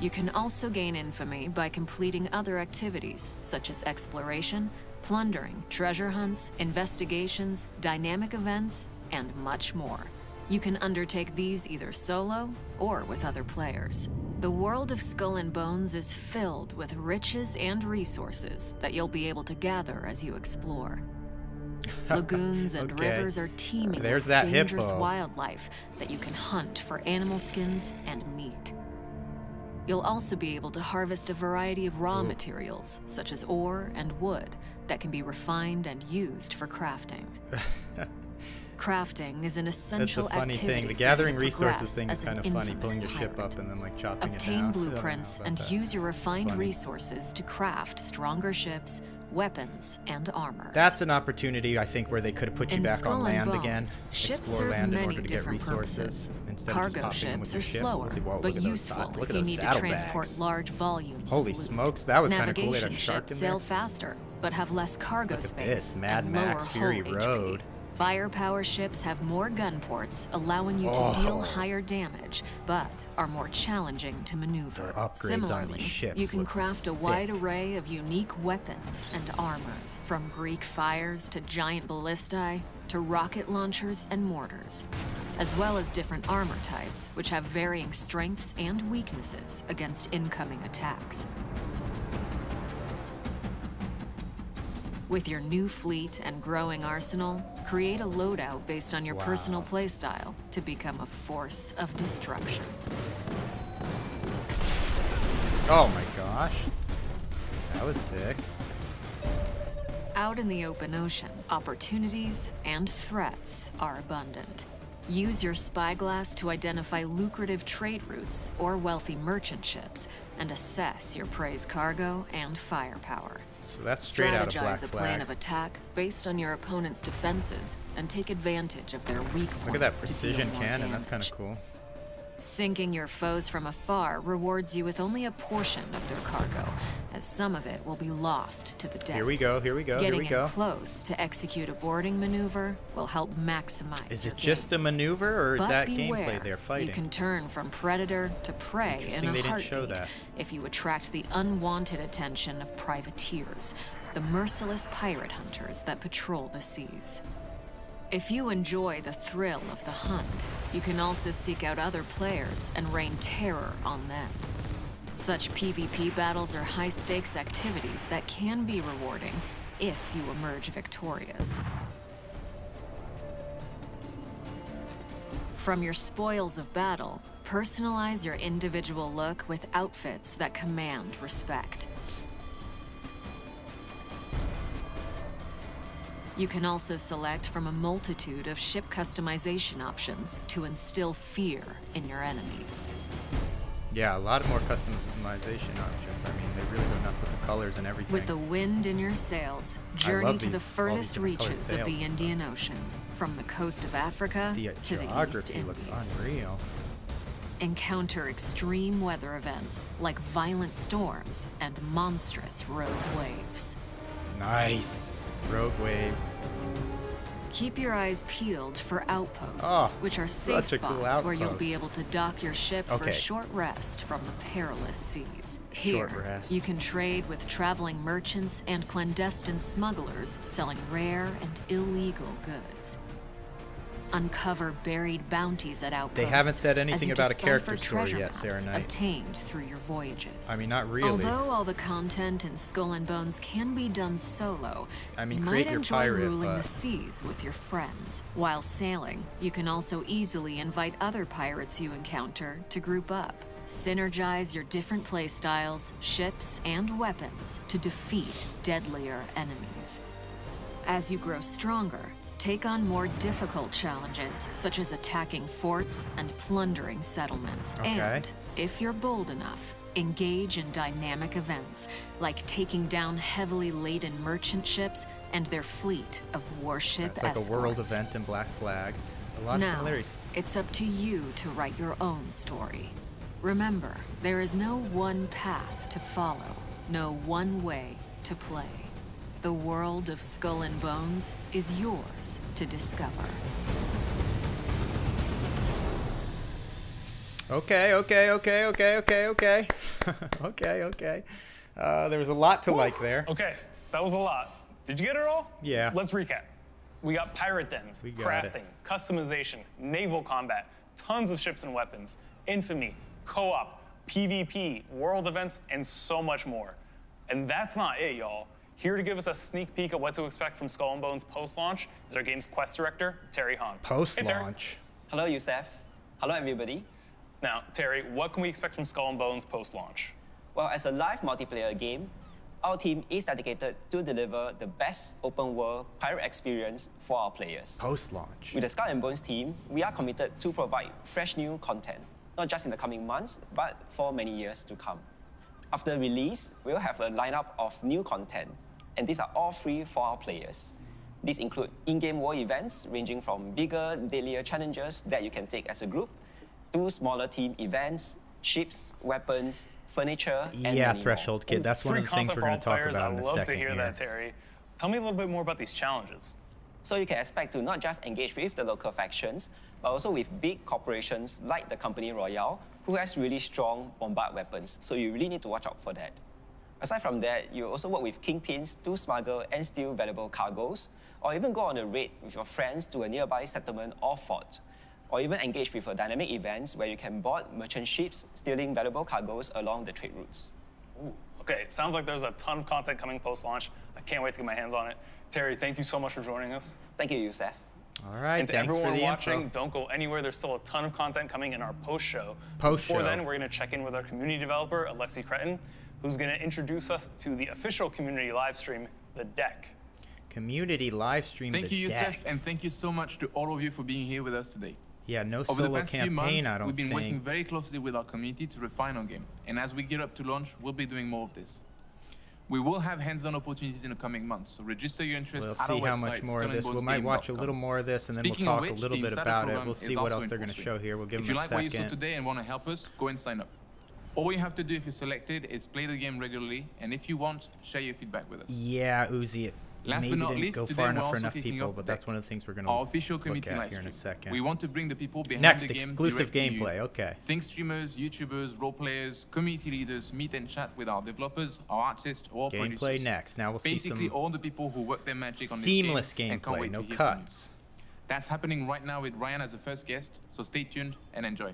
Speaker 12: You can also gain infamy by completing other activities, such as exploration, plundering, treasure hunts, investigations, dynamic events, and much more. You can undertake these either solo or with other players. The world of Skull and Bones is filled with riches and resources that you'll be able to gather as you explore. Lagoons and
Speaker 1: Okay.
Speaker 12: rivers are teeming
Speaker 1: There's
Speaker 12: with
Speaker 1: that
Speaker 12: dangerous
Speaker 1: hippo.
Speaker 12: wildlife that you can hunt for animal skins and meat. You'll also be able to harvest a variety of raw materials, such as ore and wood, that can be refined and used for crafting. Crafting is an
Speaker 1: That's
Speaker 12: essential
Speaker 1: the funny
Speaker 12: activity
Speaker 1: thing. The
Speaker 12: for you
Speaker 1: gathering
Speaker 12: to
Speaker 1: resources
Speaker 12: progress
Speaker 1: thing is
Speaker 12: as an
Speaker 1: kind of funny.
Speaker 12: infamous
Speaker 1: Pulling your ship
Speaker 12: pirate.
Speaker 1: up and then like chopping it
Speaker 12: Obtain
Speaker 1: down.
Speaker 12: blueprints and use your refined
Speaker 1: funny.
Speaker 12: resources to craft stronger ships, weapons, and armor.
Speaker 1: That's an opportunity, I think, where they could have put you
Speaker 12: In
Speaker 1: back
Speaker 12: Skull
Speaker 1: on
Speaker 12: and
Speaker 1: land again.
Speaker 12: Bones, ships
Speaker 1: Explore
Speaker 12: serve
Speaker 1: land in
Speaker 12: many
Speaker 1: order to get
Speaker 12: different
Speaker 1: resources
Speaker 12: purposes.
Speaker 1: instead of
Speaker 12: Cargo
Speaker 1: just popping in with
Speaker 12: ships
Speaker 1: your
Speaker 12: are
Speaker 1: ship.
Speaker 12: slower,
Speaker 1: Whoa,
Speaker 12: but
Speaker 1: look at those
Speaker 12: useful
Speaker 1: look
Speaker 12: if
Speaker 1: at
Speaker 12: you
Speaker 1: those
Speaker 12: need to
Speaker 1: saddlebags.
Speaker 12: transport large volumes
Speaker 1: Holy
Speaker 12: of loot.
Speaker 1: smokes, that was kind of cool. They had a
Speaker 12: Navigation
Speaker 1: shark
Speaker 12: ships
Speaker 1: in there.
Speaker 12: sail faster, but have less cargo
Speaker 1: Look at
Speaker 12: space
Speaker 1: this, Mad
Speaker 12: and
Speaker 1: Max
Speaker 12: lower
Speaker 1: Fury
Speaker 12: hull
Speaker 1: Road.
Speaker 12: HP. Firepower ships have more gun ports, allowing you to deal higher damage, but are more challenging to maneuver.
Speaker 1: Their upgrades on
Speaker 12: Similarly,
Speaker 1: these ships
Speaker 12: you can
Speaker 1: look
Speaker 12: craft a
Speaker 1: sick.
Speaker 12: wide array of unique weapons and armors, from Greek fires to giant ballistae to rocket launchers and mortars, as well as different armor types, which have varying strengths and weaknesses against incoming attacks. With your new fleet and growing arsenal, create a loadout based on your personal playstyle to become a force of destruction.
Speaker 1: Oh my gosh. That was sick.
Speaker 12: Out in the open ocean, opportunities and threats are abundant. Use your spyglass to identify lucrative trade routes or wealthy merchant ships and assess your prey's cargo and firepower.
Speaker 1: So that's straight out of Black
Speaker 12: Strategize a plan
Speaker 1: Flag.
Speaker 12: of attack based on your opponent's defenses and take advantage of their weak points.
Speaker 1: Look at that
Speaker 12: to deal
Speaker 1: precision
Speaker 12: more
Speaker 1: cannon. That's
Speaker 12: damage.
Speaker 1: kind of cool.
Speaker 12: Sinking your foes from afar rewards you with only a portion of their cargo, as some of it will be lost to the depths.
Speaker 1: Here we go. Here we go.
Speaker 12: Getting
Speaker 1: Here we go.
Speaker 12: in close to execute a boarding maneuver will help maximize
Speaker 1: Is
Speaker 12: your
Speaker 1: it just a
Speaker 12: gains.
Speaker 1: maneuver, or is
Speaker 12: But
Speaker 1: that
Speaker 12: beware,
Speaker 1: gameplay they're fighting?
Speaker 12: You can turn from predator to prey in
Speaker 1: Interesting
Speaker 12: a
Speaker 1: they didn't
Speaker 12: heartbeat
Speaker 1: show that.
Speaker 12: if you attract the unwanted attention of privateers, the merciless pirate hunters that patrol the seas. If you enjoy the thrill of the hunt, you can also seek out other players and rain terror on them. Such PvP battles are high-stakes activities that can be rewarding if you emerge victorious. From your spoils of battle, personalize your individual look with outfits that command respect. You can also select from a multitude of ship customization options to instill fear in your enemies.
Speaker 1: Yeah, a lot more customization options. I mean, they really go nuts with the colors and everything.
Speaker 12: With the wind in your sails,
Speaker 1: I
Speaker 12: journey
Speaker 1: love
Speaker 12: to the
Speaker 1: these- all these
Speaker 12: furthest
Speaker 1: different colored
Speaker 12: reaches of
Speaker 1: sails
Speaker 12: the
Speaker 1: and stuff.
Speaker 12: Indian Ocean, from the coast of Africa
Speaker 1: The
Speaker 12: to the East
Speaker 1: geography looks
Speaker 12: Indies.
Speaker 1: unreal.
Speaker 12: Encounter extreme weather events like violent storms and monstrous rogue waves.
Speaker 1: Nice. Rogue waves.
Speaker 12: Keep your eyes peeled for outposts,
Speaker 1: Oh,
Speaker 12: which are safe
Speaker 1: such a cool
Speaker 12: spots where you'll
Speaker 1: outpost.
Speaker 12: be able to dock your ship for
Speaker 1: Okay.
Speaker 12: a short rest from the perilous seas.
Speaker 1: Short
Speaker 12: Here,
Speaker 1: rest.
Speaker 12: you can trade with traveling merchants and clandestine smugglers selling rare and illegal goods. Uncover buried bounties at outposts.
Speaker 1: They haven't said
Speaker 12: as
Speaker 1: anything
Speaker 12: you
Speaker 1: about a
Speaker 12: decipher
Speaker 1: character story
Speaker 12: treasure
Speaker 1: yet, Sarah
Speaker 12: maps
Speaker 1: Knight.
Speaker 12: obtained through your voyages.
Speaker 1: I mean, not really.
Speaker 12: Although all the content in Skull and Bones can be done solo,
Speaker 1: I mean,
Speaker 12: you
Speaker 1: create
Speaker 12: might
Speaker 1: your
Speaker 12: enjoy
Speaker 1: pirate,
Speaker 12: ruling
Speaker 1: but-
Speaker 12: the seas with your friends. While sailing, you can also easily invite other pirates you encounter to group up. Synergize your different playstyles, ships, and weapons to defeat deadlier enemies. As you grow stronger, take on more difficult challenges, such as attacking forts and plundering settlements.
Speaker 1: Okay.
Speaker 12: And, if you're bold enough, engage in dynamic events, like taking down heavily laden merchant ships and their fleet of warship
Speaker 1: It's like
Speaker 12: escorts.
Speaker 1: a world event in Black Flag. A lot of
Speaker 12: Now,
Speaker 1: similarities.
Speaker 12: it's up to you to write your own story. Remember, there is no one path to follow, no one way to play. The world of Skull and Bones is yours to discover.
Speaker 1: Okay. Okay. There was a lot to like there.
Speaker 2: Okay, that was a lot. Did you get it all?
Speaker 1: Yeah.
Speaker 2: Let's recap. We got pirate dens,
Speaker 1: We got
Speaker 2: crafting,
Speaker 1: it.
Speaker 2: customization, naval combat, tons of ships and weapons, infamy, co-op, PvP, world events, and so much more. And that's not it, y'all. Here to give us a sneak peek at what to expect from Skull and Bones post-launch is our game's quest director, Terry Hahn. Hey, Terry.
Speaker 1: Post-launch.
Speaker 13: Hello, Youssef. Hello, everybody.
Speaker 2: Now, Terry, what can we expect from Skull and Bones post-launch?
Speaker 13: Well, as a live multiplayer game, our team is dedicated to deliver the best open world pirate experience for our players.
Speaker 1: Post-launch.
Speaker 13: With the Skull and Bones team, we are committed to provide fresh new content, not just in the coming months, but for many years to come. After release, we'll have a lineup of new content, and these are all free for our players. These include in-game world events ranging from bigger, dailier challenges that you can take as a group, to smaller team events, ships, weapons, furniture, and
Speaker 1: Yeah,
Speaker 13: many
Speaker 1: Threshold
Speaker 13: more.
Speaker 1: Kid. That's one
Speaker 2: Free
Speaker 1: of the things
Speaker 2: content
Speaker 1: we're
Speaker 2: for
Speaker 1: going
Speaker 2: all
Speaker 1: to talk
Speaker 2: players.
Speaker 1: about in a
Speaker 2: I'd love
Speaker 1: second
Speaker 2: to hear
Speaker 1: here.
Speaker 2: that, Terry. Tell me a little bit more about these challenges.
Speaker 13: So you can expect to not just engage with the local factions, but also with big corporations like the company Royale, who has really strong bombard weapons. So you really need to watch out for that. Aside from that, you also work with kingpins to smuggle and steal valuable cargoes, or even go on a raid with your friends to a nearby settlement or fort, or even engage with a dynamic events where you can board merchant ships stealing valuable cargoes along the trade routes.
Speaker 2: Ooh, okay, sounds like there's a ton of content coming post-launch. I can't wait to get my hands on it. Terry, thank you so much for joining us.
Speaker 13: Thank you, Youssef.
Speaker 1: All right,
Speaker 2: And to
Speaker 1: thanks for
Speaker 2: everyone
Speaker 1: the
Speaker 2: watching,
Speaker 1: info.
Speaker 2: don't go anywhere. There's still a ton of content coming in our post-show.
Speaker 1: Post-show.
Speaker 2: Before then, we're going to check in with our community developer, Alexi Cretin, who's going to introduce us to the official community live stream, The Deck.
Speaker 1: Community live stream.
Speaker 14: Thank
Speaker 1: The
Speaker 14: you,
Speaker 1: Deck.
Speaker 14: Youssef, and thank you so much to all of you for being here with us today.
Speaker 1: Yeah, no
Speaker 14: Over the
Speaker 1: solo
Speaker 14: past few
Speaker 1: campaign,
Speaker 14: months,
Speaker 1: I don't
Speaker 14: we've been working
Speaker 1: think.
Speaker 14: very closely with our community to refine our game. And as we get up to launch, we'll be doing more of this. We will have hands-on opportunities in the coming months, so register your interest
Speaker 1: We'll
Speaker 14: at our
Speaker 1: see how
Speaker 14: website,
Speaker 1: much more of this. We might
Speaker 14: skull-and-bonesgame.com.
Speaker 1: watch a little more of this, and then
Speaker 14: Speaking
Speaker 1: we'll
Speaker 14: of
Speaker 1: talk a
Speaker 14: which,
Speaker 1: little
Speaker 14: the
Speaker 1: bit
Speaker 14: insider
Speaker 1: about it.
Speaker 14: program
Speaker 1: We'll
Speaker 14: is
Speaker 1: see what
Speaker 14: also
Speaker 1: else
Speaker 14: in
Speaker 1: they're
Speaker 14: full
Speaker 1: going to
Speaker 14: swing.
Speaker 1: show here. We'll give
Speaker 14: If
Speaker 1: them
Speaker 14: you
Speaker 1: a
Speaker 14: like what you saw
Speaker 1: second.
Speaker 14: today and want to help us, go and sign up. All you have to do if you're selected is play the game regularly, and if you want, share your feedback with us.
Speaker 1: Yeah, Uzi. It
Speaker 14: Last
Speaker 1: maybe
Speaker 14: but not
Speaker 1: didn't
Speaker 14: least,
Speaker 1: go
Speaker 14: today
Speaker 1: far
Speaker 14: we're
Speaker 1: enough for
Speaker 14: also
Speaker 1: enough
Speaker 14: kicking
Speaker 1: people,
Speaker 14: off
Speaker 1: but
Speaker 14: the
Speaker 1: that's one of the things we're going to
Speaker 14: Our official
Speaker 1: look
Speaker 14: community
Speaker 1: at
Speaker 14: live
Speaker 1: here in a
Speaker 14: stream.
Speaker 1: second.
Speaker 14: We want to bring the people behind
Speaker 1: Next,
Speaker 14: the game
Speaker 1: exclusive
Speaker 14: direct to
Speaker 1: gameplay.
Speaker 14: you.
Speaker 1: Okay.
Speaker 14: Think streamers, YouTubers, role players, community leaders, meet and chat with our developers, our artists, or
Speaker 1: Gameplay
Speaker 14: producers.
Speaker 1: next. Now we'll see
Speaker 14: Basically,
Speaker 1: some
Speaker 14: all the people who work their magic on
Speaker 1: seamless
Speaker 14: this game and can't
Speaker 1: gameplay,
Speaker 14: wait
Speaker 1: no
Speaker 14: to hear from you.
Speaker 1: cuts.
Speaker 14: That's happening right now with Ryan as the first guest, so stay tuned and enjoy.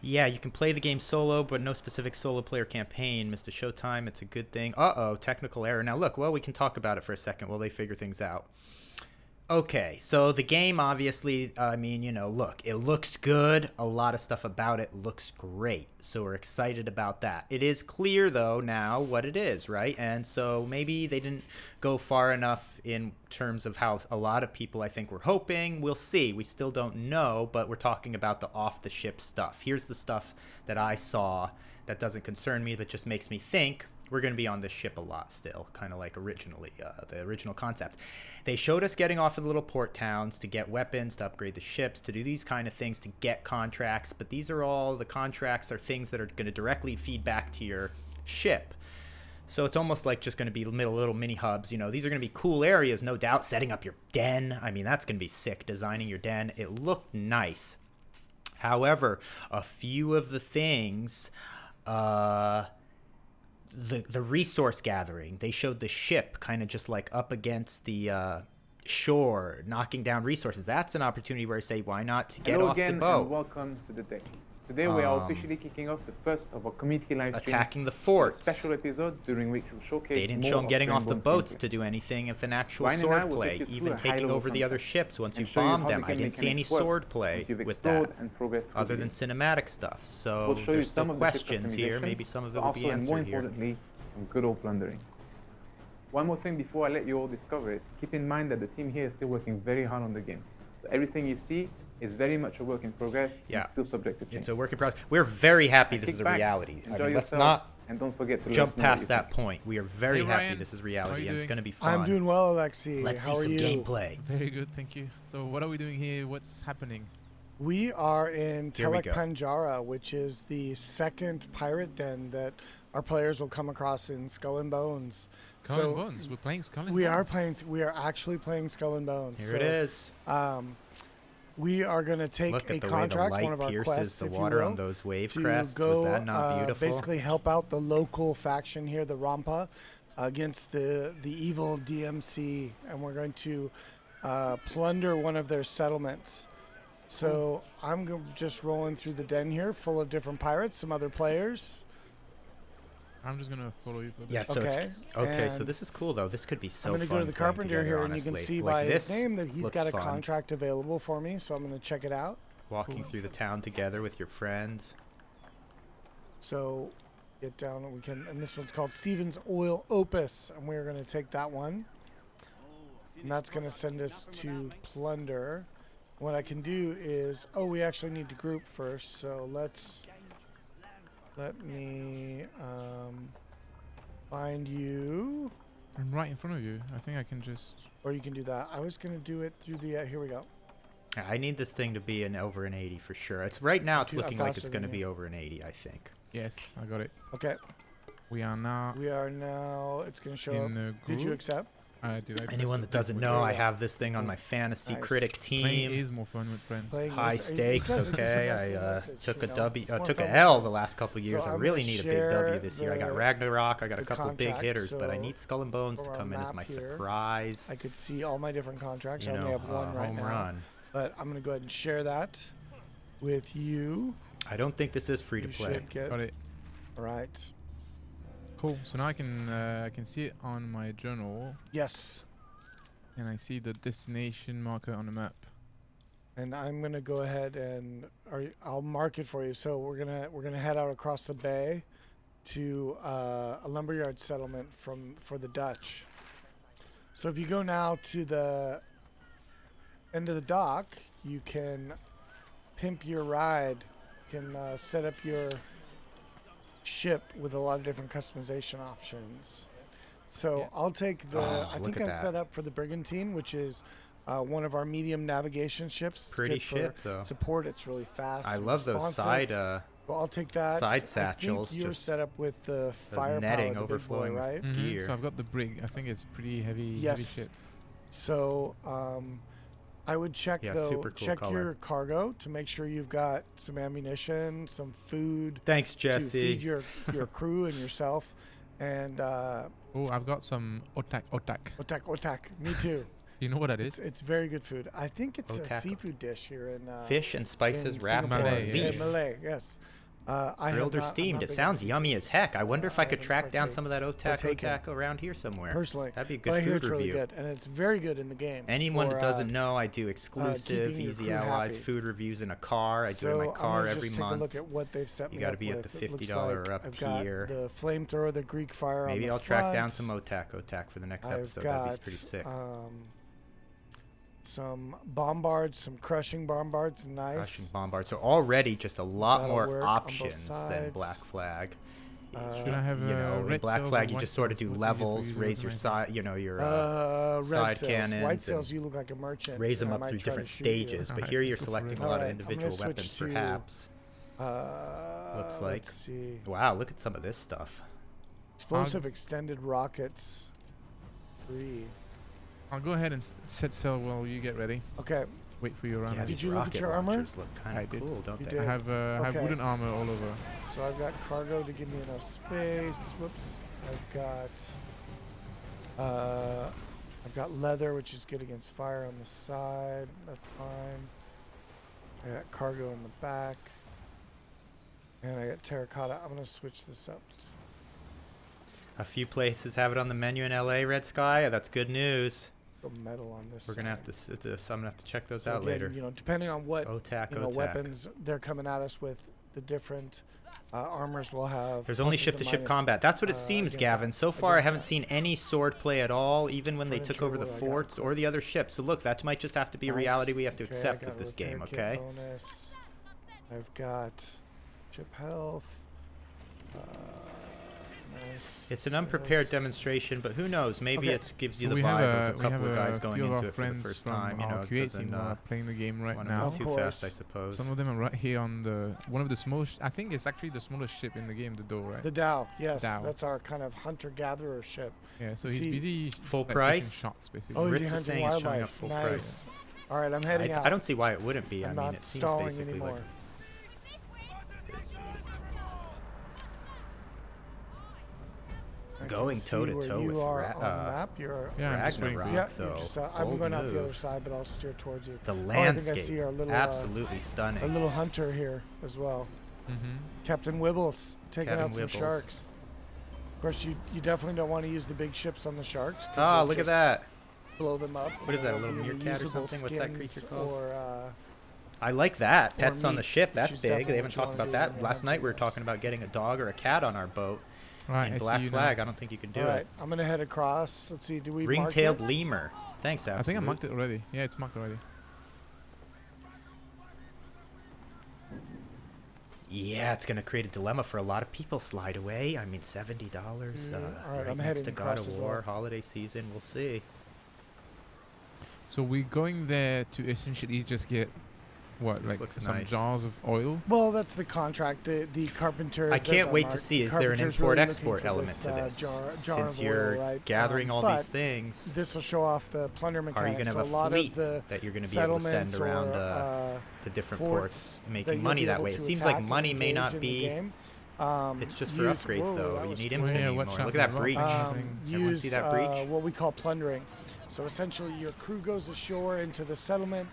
Speaker 1: Yeah, you can play the game solo, but no specific solo player campaign. Mr. Showtime, it's a good thing. Uh-oh, technical error. Now, look, well, we can talk about it for a second while they figure things out. Okay, so the game, obviously, I mean, you know, look, it looks good. A lot of stuff about it looks great. So we're excited about that. It is clear, though, now what it is, right? And so maybe they didn't go far enough in terms of how a lot of people, I think, were hoping. We'll see. We still don't know, but we're talking about the off-the-ship stuff. Here's the stuff that I saw that doesn't concern me, but just makes me think we're going to be on this ship a lot still, kind of like originally, the original concept. They showed us getting off of the little port towns to get weapons, to upgrade the ships, to do these kind of things, to get contracts. But these are all, the contracts are things that are going to directly feed back to your ship. So it's almost like just going to be little mini hubs. You know, these are going to be cool areas, no doubt. Setting up your den. I mean, that's going to be sick. Designing your den. It looked nice. However, a few of the things, the resource gathering, they showed the ship kind of just like up against the shore, knocking down resources. That's an opportunity where I say, why not get off the boat?
Speaker 15: And welcome to the day. Today we are officially kicking off the first of our community live streams.
Speaker 1: Attacking the forts.
Speaker 15: A special episode during which we'll showcase.
Speaker 1: They didn't show them getting off the boats to do anything of an actual sword play, even taking over the other ships once you bomb them. I didn't see any sword play with that, other than cinematic stuff. So there's still questions here. Maybe some of it will be answered here.
Speaker 15: More importantly, some good old plundering. One more thing before I let you all discover it. Keep in mind that the team here is still working very hard on the game. So everything you see is very much a work in progress and still subject to change.
Speaker 1: It's a work in progress. We're very happy this is a reality. I mean, let's not
Speaker 15: and don't forget to
Speaker 1: jump past that point. We are very happy this is reality and it's going to be fun.
Speaker 11: I'm doing well, Alexi.
Speaker 1: Let's
Speaker 11: How
Speaker 1: see
Speaker 11: are
Speaker 1: some
Speaker 11: you?
Speaker 1: gameplay.
Speaker 16: Very good, thank you. So what are we doing here? What's happening?
Speaker 11: We are in
Speaker 1: Here we
Speaker 11: Telek
Speaker 1: go.
Speaker 11: Panjara, which is the second pirate den that our players will come across in Skull and Bones.
Speaker 16: Skull and Bones? We're playing Skull and
Speaker 11: We
Speaker 16: Bones?
Speaker 11: we are actually playing Skull and Bones.
Speaker 1: Here it is.
Speaker 11: We are going to take
Speaker 1: Look
Speaker 11: a
Speaker 1: at the
Speaker 11: contract,
Speaker 1: way the
Speaker 11: one of
Speaker 1: light
Speaker 11: our
Speaker 1: pierces
Speaker 11: quests,
Speaker 1: the
Speaker 11: if you
Speaker 1: water
Speaker 11: will,
Speaker 1: on those wave
Speaker 11: to
Speaker 1: crests.
Speaker 11: go,
Speaker 1: Was that not beautiful?
Speaker 11: basically help out the local faction here, the Rampa, against the evil DMC, and we're going to plunder one of their settlements. So I'm just rolling through the den here, full of different pirates, some other players.
Speaker 16: I'm just gonna follow you for this.
Speaker 1: Yeah, so so this is cool though. This could be so
Speaker 11: I'm
Speaker 1: fun.
Speaker 11: going to go to the
Speaker 1: playing
Speaker 11: carpenter
Speaker 1: together,
Speaker 11: here,
Speaker 1: honestly.
Speaker 11: and you can see
Speaker 1: like
Speaker 11: by
Speaker 1: this
Speaker 11: his name that he's
Speaker 1: looks
Speaker 11: got a
Speaker 1: fun.
Speaker 11: contract available for me, so I'm going to check it out.
Speaker 1: Walking through the town together with your friends.
Speaker 11: So get down, and we can, and this one's called Stevens Oil Opus, and we're going to take that one. And that's going to send us to plunder. What I can do is, we actually need to group first, so let me find you.
Speaker 16: I'm right in front of you. I think I can just...
Speaker 11: Or you can do that. I was going to do it through the, here we go.
Speaker 1: I need this thing to be over an 80 for sure. It's right now it's looking like it's
Speaker 11: faster
Speaker 1: going to
Speaker 11: than
Speaker 1: be
Speaker 11: you.
Speaker 1: over an 80, I think.
Speaker 16: Yes, I got it.
Speaker 11: Okay.
Speaker 16: We are now...
Speaker 11: It's going to show
Speaker 16: in
Speaker 11: up.
Speaker 16: the
Speaker 11: Did you
Speaker 16: group.
Speaker 11: accept?
Speaker 16: Did I
Speaker 1: Anyone that doesn't know, I have this thing on my fantasy critic
Speaker 16: Playing
Speaker 1: team.
Speaker 16: is more fun with friends.
Speaker 1: High stakes, okay. I took a W, took a
Speaker 11: fun
Speaker 1: L
Speaker 11: with
Speaker 1: the
Speaker 11: friends.
Speaker 1: last couple of years.
Speaker 11: So
Speaker 1: I
Speaker 11: I'm
Speaker 1: really
Speaker 11: gonna
Speaker 1: need a big
Speaker 11: share
Speaker 1: W this year. I got
Speaker 11: the-
Speaker 1: Ragnarok, I got a
Speaker 11: the
Speaker 1: couple big
Speaker 11: contract,
Speaker 1: hitters, but I
Speaker 11: so
Speaker 1: need Skull and Bones to
Speaker 11: for our
Speaker 1: come in as
Speaker 11: map
Speaker 1: my
Speaker 11: here,
Speaker 1: surprise.
Speaker 11: I could see all my different contracts.
Speaker 1: You
Speaker 11: I only
Speaker 1: know,
Speaker 11: have one right
Speaker 1: home
Speaker 11: now.
Speaker 1: run.
Speaker 11: But I'm going to go ahead and share that with you.
Speaker 1: I don't think this is free to
Speaker 11: You
Speaker 1: play.
Speaker 11: should get-
Speaker 16: Got it.
Speaker 11: Right.
Speaker 16: Cool. So now I can see it on my journal.
Speaker 11: Yes.
Speaker 16: And I see the destination marker on the map.
Speaker 11: And I'm gonna go ahead and I'll mark it for you. So we're gonna head out across the bay to a lumberyard settlement for the Dutch. So if you go now to the end of the dock, you can pimp your ride. You can set up your ship with a lot of different customization options. So I'll take the. I think I'm set up for the Brigantine, which is one of our medium navigation ships. It's
Speaker 1: Pretty
Speaker 11: good for
Speaker 1: ship, though.
Speaker 11: Support. It's really fast.
Speaker 1: I
Speaker 11: and
Speaker 1: love those
Speaker 11: responsive.
Speaker 1: side
Speaker 11: Well, I'll take that.
Speaker 1: side
Speaker 11: I
Speaker 1: satchels.
Speaker 11: think you're
Speaker 1: just
Speaker 11: set up with the firepower,
Speaker 1: netting
Speaker 11: the big boy,
Speaker 1: overflowing with
Speaker 11: right?
Speaker 1: gear.
Speaker 16: So I've got the brig. I think it's pretty heavy.
Speaker 11: Yes.
Speaker 16: Heavy ship.
Speaker 11: So I would check though.
Speaker 1: super cool
Speaker 11: check
Speaker 1: color.
Speaker 11: your cargo to make sure you've got some ammunition, some food.
Speaker 1: Thanks,
Speaker 11: To
Speaker 1: Jesse.
Speaker 11: feed your crew and yourself, and
Speaker 16: Oh, I've got some otak.
Speaker 11: otak. Me too.
Speaker 16: You know what that is?
Speaker 11: It's very good food. I think it's a
Speaker 1: Otak.
Speaker 11: seafood dish here in
Speaker 1: Fish and spices
Speaker 11: in
Speaker 1: wrapped in
Speaker 11: Singapore.
Speaker 16: Malay,
Speaker 11: Yeah,
Speaker 1: leaf.
Speaker 11: Malay, yes. I
Speaker 1: Grilled or
Speaker 11: have not- I'm
Speaker 1: steamed.
Speaker 11: not
Speaker 1: It
Speaker 11: big on
Speaker 1: sounds
Speaker 11: seafood.
Speaker 1: yummy as heck. I wonder if I could
Speaker 11: haven't
Speaker 1: track down
Speaker 11: partake-
Speaker 1: some of that
Speaker 11: partaken.
Speaker 1: otak around here somewhere.
Speaker 11: Personally,
Speaker 1: That'd be a
Speaker 11: but I
Speaker 1: good
Speaker 11: hear
Speaker 1: food
Speaker 11: it's
Speaker 1: review.
Speaker 11: really good, and it's very good in the game.
Speaker 1: Anyone
Speaker 11: for,
Speaker 1: that doesn't know, I do exclusive,
Speaker 11: keeping your
Speaker 1: Easy
Speaker 11: crew
Speaker 1: Allies
Speaker 11: happy.
Speaker 1: food reviews in a car. I do it in
Speaker 11: So
Speaker 1: my
Speaker 11: I'm
Speaker 1: car
Speaker 11: gonna
Speaker 1: every
Speaker 11: just
Speaker 1: month.
Speaker 11: Take a look at what they've set
Speaker 1: You
Speaker 11: me
Speaker 1: got to
Speaker 11: up
Speaker 1: be at
Speaker 11: with.
Speaker 1: the
Speaker 11: It looks
Speaker 1: $50 or
Speaker 11: like
Speaker 1: up
Speaker 11: I've got
Speaker 1: tier.
Speaker 11: the flamethrower, the Greek fire.
Speaker 1: Maybe
Speaker 11: on the
Speaker 1: I'll track down
Speaker 11: front.
Speaker 1: some otak for the next
Speaker 11: I've
Speaker 1: episode. That'd be
Speaker 11: got,
Speaker 1: pretty sick.
Speaker 11: Some bombards, some crushing bombards, nice.
Speaker 1: Crushing bombard. So already just a lot
Speaker 11: That'll
Speaker 1: more
Speaker 11: work on both
Speaker 1: options than
Speaker 11: sides.
Speaker 1: Black Flag.
Speaker 16: Should I have
Speaker 1: You know, in
Speaker 16: red
Speaker 1: Black
Speaker 16: sails
Speaker 1: Flag
Speaker 16: or
Speaker 1: you
Speaker 16: white
Speaker 1: just sort of
Speaker 16: sails?
Speaker 1: do
Speaker 16: What's easier for
Speaker 1: levels,
Speaker 16: you to
Speaker 1: raise your
Speaker 16: recommend?
Speaker 1: side, you know, your
Speaker 11: red
Speaker 1: side
Speaker 11: sails.
Speaker 1: cannons.
Speaker 11: White
Speaker 1: and
Speaker 11: sails, you look like a merchant.
Speaker 1: raise them
Speaker 11: and I
Speaker 1: up
Speaker 11: might
Speaker 1: through
Speaker 11: try to
Speaker 1: different
Speaker 11: shoot you.
Speaker 1: stages. But
Speaker 16: Alright,
Speaker 1: here
Speaker 16: let's
Speaker 1: you're
Speaker 16: go for
Speaker 1: selecting
Speaker 16: it.
Speaker 1: a lot of
Speaker 11: Alright, I'm gonna
Speaker 1: individual
Speaker 11: switch
Speaker 1: weapons,
Speaker 11: to,
Speaker 1: perhaps. Looks like.
Speaker 11: Let's see.
Speaker 1: Wow, look at some of this stuff.
Speaker 11: Explosive extended rockets. 3.
Speaker 16: I'll go ahead and set sail while you get ready.
Speaker 11: Okay.
Speaker 16: Wait for your run.
Speaker 1: Yeah,
Speaker 11: Did you look at your armor?
Speaker 1: Look kind of cool, don't they?
Speaker 11: did.
Speaker 16: I have wooden armor all over.
Speaker 11: So I've got cargo to give me enough space. Whoops. I've got leather, which is good against fire on the side. That's fine. I got cargo in the back. And I got terracotta. I'm going to switch this up.
Speaker 1: A few places have it on the menu in LA, Red Sky. That's good news.
Speaker 11: Go metal on this.
Speaker 1: We're gonna have to. So I'm gonna have to check those
Speaker 11: So
Speaker 1: out
Speaker 11: again,
Speaker 1: later.
Speaker 11: You know, depending on what
Speaker 1: OTAC.
Speaker 11: weapons they're coming at us with, the different armors we'll have.
Speaker 1: There's only
Speaker 11: pluses
Speaker 1: ship-to-ship
Speaker 11: and
Speaker 1: combat. That's what it seems, Gavin. So far, I haven't
Speaker 11: that.
Speaker 1: seen any sword play at all, even when they took
Speaker 11: Furniture,
Speaker 1: over the
Speaker 11: what do I got?
Speaker 1: forts or the other ships. So look, that might just have to be a
Speaker 11: Nice.
Speaker 1: reality we have to
Speaker 11: Okay,
Speaker 1: accept
Speaker 11: I
Speaker 1: with
Speaker 11: got
Speaker 1: this
Speaker 11: a repair
Speaker 1: game.
Speaker 11: kit
Speaker 1: Okay.
Speaker 11: bonus. I've got ship health. Nice.
Speaker 1: It's an unprepared
Speaker 11: sales.
Speaker 1: demonstration, but who knows? Maybe
Speaker 11: Okay.
Speaker 1: it gives you
Speaker 16: So
Speaker 1: the
Speaker 16: we
Speaker 1: vibe
Speaker 16: have
Speaker 1: of a couple of guys going
Speaker 16: few of
Speaker 1: into
Speaker 16: our
Speaker 1: it for the
Speaker 16: friends
Speaker 1: first
Speaker 16: from
Speaker 1: time. You
Speaker 16: our
Speaker 1: know, it
Speaker 16: QA
Speaker 1: doesn't
Speaker 16: team are playing the game right
Speaker 1: wanna
Speaker 16: now.
Speaker 1: move too fast, I suppose.
Speaker 16: Some of them are right here on the one of the smallest. I think it's actually the smallest ship in the game, the Doe, right?
Speaker 11: The Dow, yes,
Speaker 16: Dow.
Speaker 11: that's our kind of hunter-gatherer ship.
Speaker 16: Yeah, so he's
Speaker 11: See-
Speaker 16: busy
Speaker 1: Full
Speaker 16: like,
Speaker 1: price?
Speaker 16: fishing sharks, basically.
Speaker 11: Oh,
Speaker 1: Ritz
Speaker 11: is he
Speaker 1: is
Speaker 11: hunting
Speaker 1: saying it's showing
Speaker 11: wildlife?
Speaker 1: up full
Speaker 11: Nice.
Speaker 1: price.
Speaker 11: All right, I'm heading out.
Speaker 1: I don't see why it wouldn't be.
Speaker 11: I'm
Speaker 1: I mean,
Speaker 11: not
Speaker 1: it seems
Speaker 11: stalling
Speaker 1: basically
Speaker 11: anymore.
Speaker 1: like. Going toe to toe with
Speaker 11: on the map. You're
Speaker 1: Ragnarok,
Speaker 11: yeah,
Speaker 1: though.
Speaker 11: I'm
Speaker 1: Bold
Speaker 11: going out the other
Speaker 1: move.
Speaker 11: side, but I'll steer towards you.
Speaker 1: The
Speaker 11: Oh, I think
Speaker 1: landscape,
Speaker 11: I see our little,
Speaker 1: absolutely stunning.
Speaker 11: A little hunter here as well. Captain Wibbles taking
Speaker 1: Captain
Speaker 11: out some
Speaker 1: Wibbles.
Speaker 11: sharks. Of course, you definitely don't want to use the big ships on the sharks. 'cause
Speaker 1: Oh,
Speaker 11: you'll
Speaker 1: look at
Speaker 11: just
Speaker 1: that.
Speaker 11: Blow them up.
Speaker 1: What is that, a
Speaker 11: They'll
Speaker 1: little
Speaker 11: be
Speaker 1: meerkat or
Speaker 11: reusable
Speaker 1: something? What's that
Speaker 11: skins
Speaker 1: creature called?
Speaker 11: Or,
Speaker 1: I like that.
Speaker 11: or
Speaker 1: Pets on the
Speaker 11: meat,
Speaker 1: ship.
Speaker 11: which
Speaker 1: That's
Speaker 11: is
Speaker 1: big.
Speaker 11: definitely
Speaker 1: They haven't
Speaker 11: what you
Speaker 1: talked
Speaker 11: wanna
Speaker 1: about
Speaker 11: do when
Speaker 1: that.
Speaker 11: you're
Speaker 1: Last night we were talking about getting a dog or a cat on our boat.
Speaker 16: Right,
Speaker 1: In
Speaker 16: I see
Speaker 1: Black
Speaker 16: you
Speaker 1: Flag,
Speaker 16: now.
Speaker 1: I don't think you can do
Speaker 11: All right,
Speaker 1: it.
Speaker 11: I'm gonna head across. Let's see. Do we
Speaker 1: Ring-tailed
Speaker 11: mark it?
Speaker 1: lemur. Thanks, Absolute.
Speaker 16: I think I marked it already. Yeah, it's marked already.
Speaker 1: Yeah, it's gonna create a dilemma for a lot of people. Slide away. I mean, $70.
Speaker 11: All right,
Speaker 1: right
Speaker 11: I'm
Speaker 1: next
Speaker 11: heading
Speaker 1: to God
Speaker 11: across
Speaker 1: of
Speaker 11: as
Speaker 1: War,
Speaker 11: well.
Speaker 1: holiday season. We'll see.
Speaker 16: So we're going there to essentially just get what,
Speaker 1: This
Speaker 16: like
Speaker 1: looks
Speaker 16: some
Speaker 1: nice.
Speaker 16: jars of oil?
Speaker 11: Well, that's the contract. The carpenters.
Speaker 1: I
Speaker 11: there's
Speaker 1: can't
Speaker 11: our
Speaker 1: wait
Speaker 11: mark.
Speaker 1: to see,
Speaker 11: The
Speaker 1: is there an
Speaker 11: carpenters really looking
Speaker 1: import-export
Speaker 11: for
Speaker 1: element to this?
Speaker 11: jar
Speaker 1: Since
Speaker 11: of
Speaker 1: you're
Speaker 11: oil, right?
Speaker 1: gathering all these
Speaker 11: but
Speaker 1: things,
Speaker 11: this will show off the plunder
Speaker 1: are
Speaker 11: mechanics.
Speaker 1: you going to
Speaker 11: So
Speaker 1: have
Speaker 11: a
Speaker 1: a
Speaker 11: lot
Speaker 1: fleet
Speaker 11: of the
Speaker 1: that you're going to be able to send
Speaker 11: settlements
Speaker 1: around
Speaker 11: or,
Speaker 1: the different
Speaker 11: forts
Speaker 1: ports,
Speaker 11: that
Speaker 1: making
Speaker 11: you'll
Speaker 1: money
Speaker 11: be
Speaker 1: that
Speaker 11: able
Speaker 1: way?
Speaker 11: to
Speaker 1: It seems
Speaker 11: attack
Speaker 1: like
Speaker 11: and
Speaker 1: money may
Speaker 11: engage
Speaker 1: not
Speaker 11: in the
Speaker 1: be.
Speaker 11: game.
Speaker 1: It's just for
Speaker 11: Use-
Speaker 1: upgrades,
Speaker 11: whoa,
Speaker 1: though.
Speaker 11: that
Speaker 1: You
Speaker 11: was
Speaker 1: need
Speaker 11: cool.
Speaker 1: infamy
Speaker 16: Yeah,
Speaker 1: more.
Speaker 16: watch
Speaker 1: Look
Speaker 16: out,
Speaker 1: at that
Speaker 16: there's
Speaker 1: breach.
Speaker 16: a lot of
Speaker 1: Everyone see that breach?
Speaker 11: What we call plundering. So essentially, your crew goes ashore into the settlement.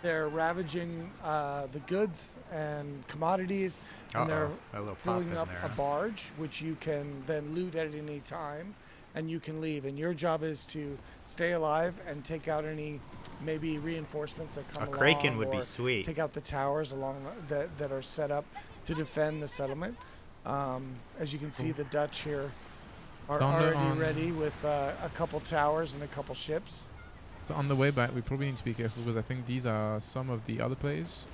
Speaker 11: They're ravaging the goods and commodities, and they're
Speaker 1: A little pop
Speaker 11: filling
Speaker 1: in
Speaker 11: up
Speaker 1: there,
Speaker 11: a
Speaker 1: huh?
Speaker 11: barge, which you can then loot at any time, and you can leave. And your job is to stay alive and take out any maybe reinforcements that come
Speaker 1: A
Speaker 11: along.
Speaker 1: Kraken would be
Speaker 11: or
Speaker 1: sweet.
Speaker 11: Take out the towers along that are set up to defend the settlement. As you can see, the Dutch here are
Speaker 16: Thunder
Speaker 11: already
Speaker 16: on-
Speaker 11: ready with a couple towers and a couple ships.
Speaker 16: So on the way back, we probably need to be careful because I think these are some of the other players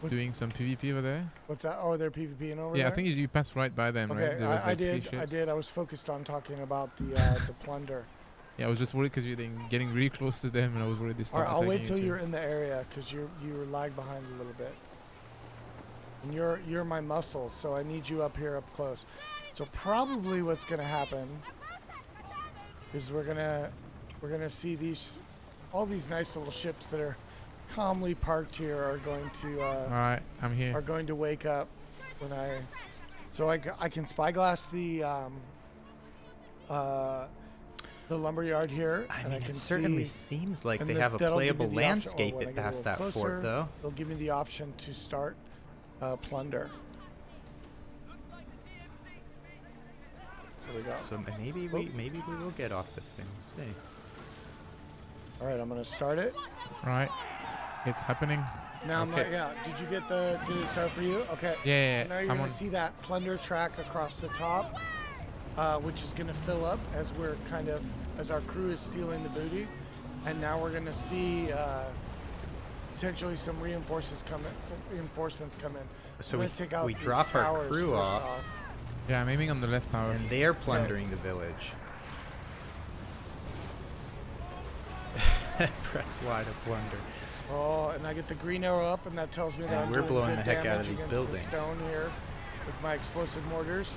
Speaker 16: doing some PvP over there.
Speaker 11: What's that? Oh, they're PvPing over
Speaker 16: Yeah,
Speaker 11: there?
Speaker 16: I think you passed right by them, right?
Speaker 11: Okay,
Speaker 16: There was,
Speaker 11: I
Speaker 16: like, three
Speaker 11: did. I
Speaker 16: ships.
Speaker 11: did. I was focused on talking about the plunder.
Speaker 16: Yeah, I was just worried because you're getting really close to them, and I was worried they
Speaker 11: All
Speaker 16: started
Speaker 11: right, I'll wait
Speaker 16: attacking
Speaker 11: till
Speaker 16: you too.
Speaker 11: you're in the area because you lag behind a little bit. And you're my muscle, so I need you up here up close. So probably what's gonna happen is we're gonna see all these nice little ships that are calmly parked here are going to
Speaker 16: All right, I'm here.
Speaker 11: are going to wake up when I can spyglass the lumberyard here.
Speaker 1: I
Speaker 11: and
Speaker 1: mean,
Speaker 11: can
Speaker 1: it certainly
Speaker 11: see,
Speaker 1: seems like
Speaker 11: and
Speaker 1: they
Speaker 11: the-
Speaker 1: have a
Speaker 11: that'll give me
Speaker 1: playable
Speaker 11: the option-
Speaker 1: landscape
Speaker 11: when I get a
Speaker 1: past
Speaker 11: little
Speaker 1: that fort,
Speaker 11: closer,
Speaker 1: though.
Speaker 11: They'll give me the option to start plunder. There we go.
Speaker 1: So maybe we will get off this thing. We'll see.
Speaker 11: All right, I'm gonna start it.
Speaker 16: Right, it's happening.
Speaker 11: Now
Speaker 1: Okay.
Speaker 11: did you get did it start for you? Okay.
Speaker 16: Yeah,
Speaker 11: So now you're
Speaker 16: I'm
Speaker 11: gonna
Speaker 16: on.
Speaker 11: see that plunder track across the top, which is gonna fill up as as our crew is stealing the booty, and now we're gonna see potentially some reinforcements come in.
Speaker 1: So
Speaker 11: We're gonna take out
Speaker 1: we
Speaker 11: these
Speaker 1: drop our
Speaker 11: towers
Speaker 1: crew
Speaker 11: first
Speaker 1: off,
Speaker 16: Yeah, I'm aiming on the left tower.
Speaker 1: and they're plundering the village. Press Y to plunder.
Speaker 11: Oh, and I get the green arrow up, and that tells me that
Speaker 1: And
Speaker 11: I'm
Speaker 1: we're
Speaker 11: doing
Speaker 1: blowing
Speaker 11: good
Speaker 1: the heck out
Speaker 11: damage
Speaker 1: of these
Speaker 11: against
Speaker 1: buildings.
Speaker 11: The stone here with my explosive mortars.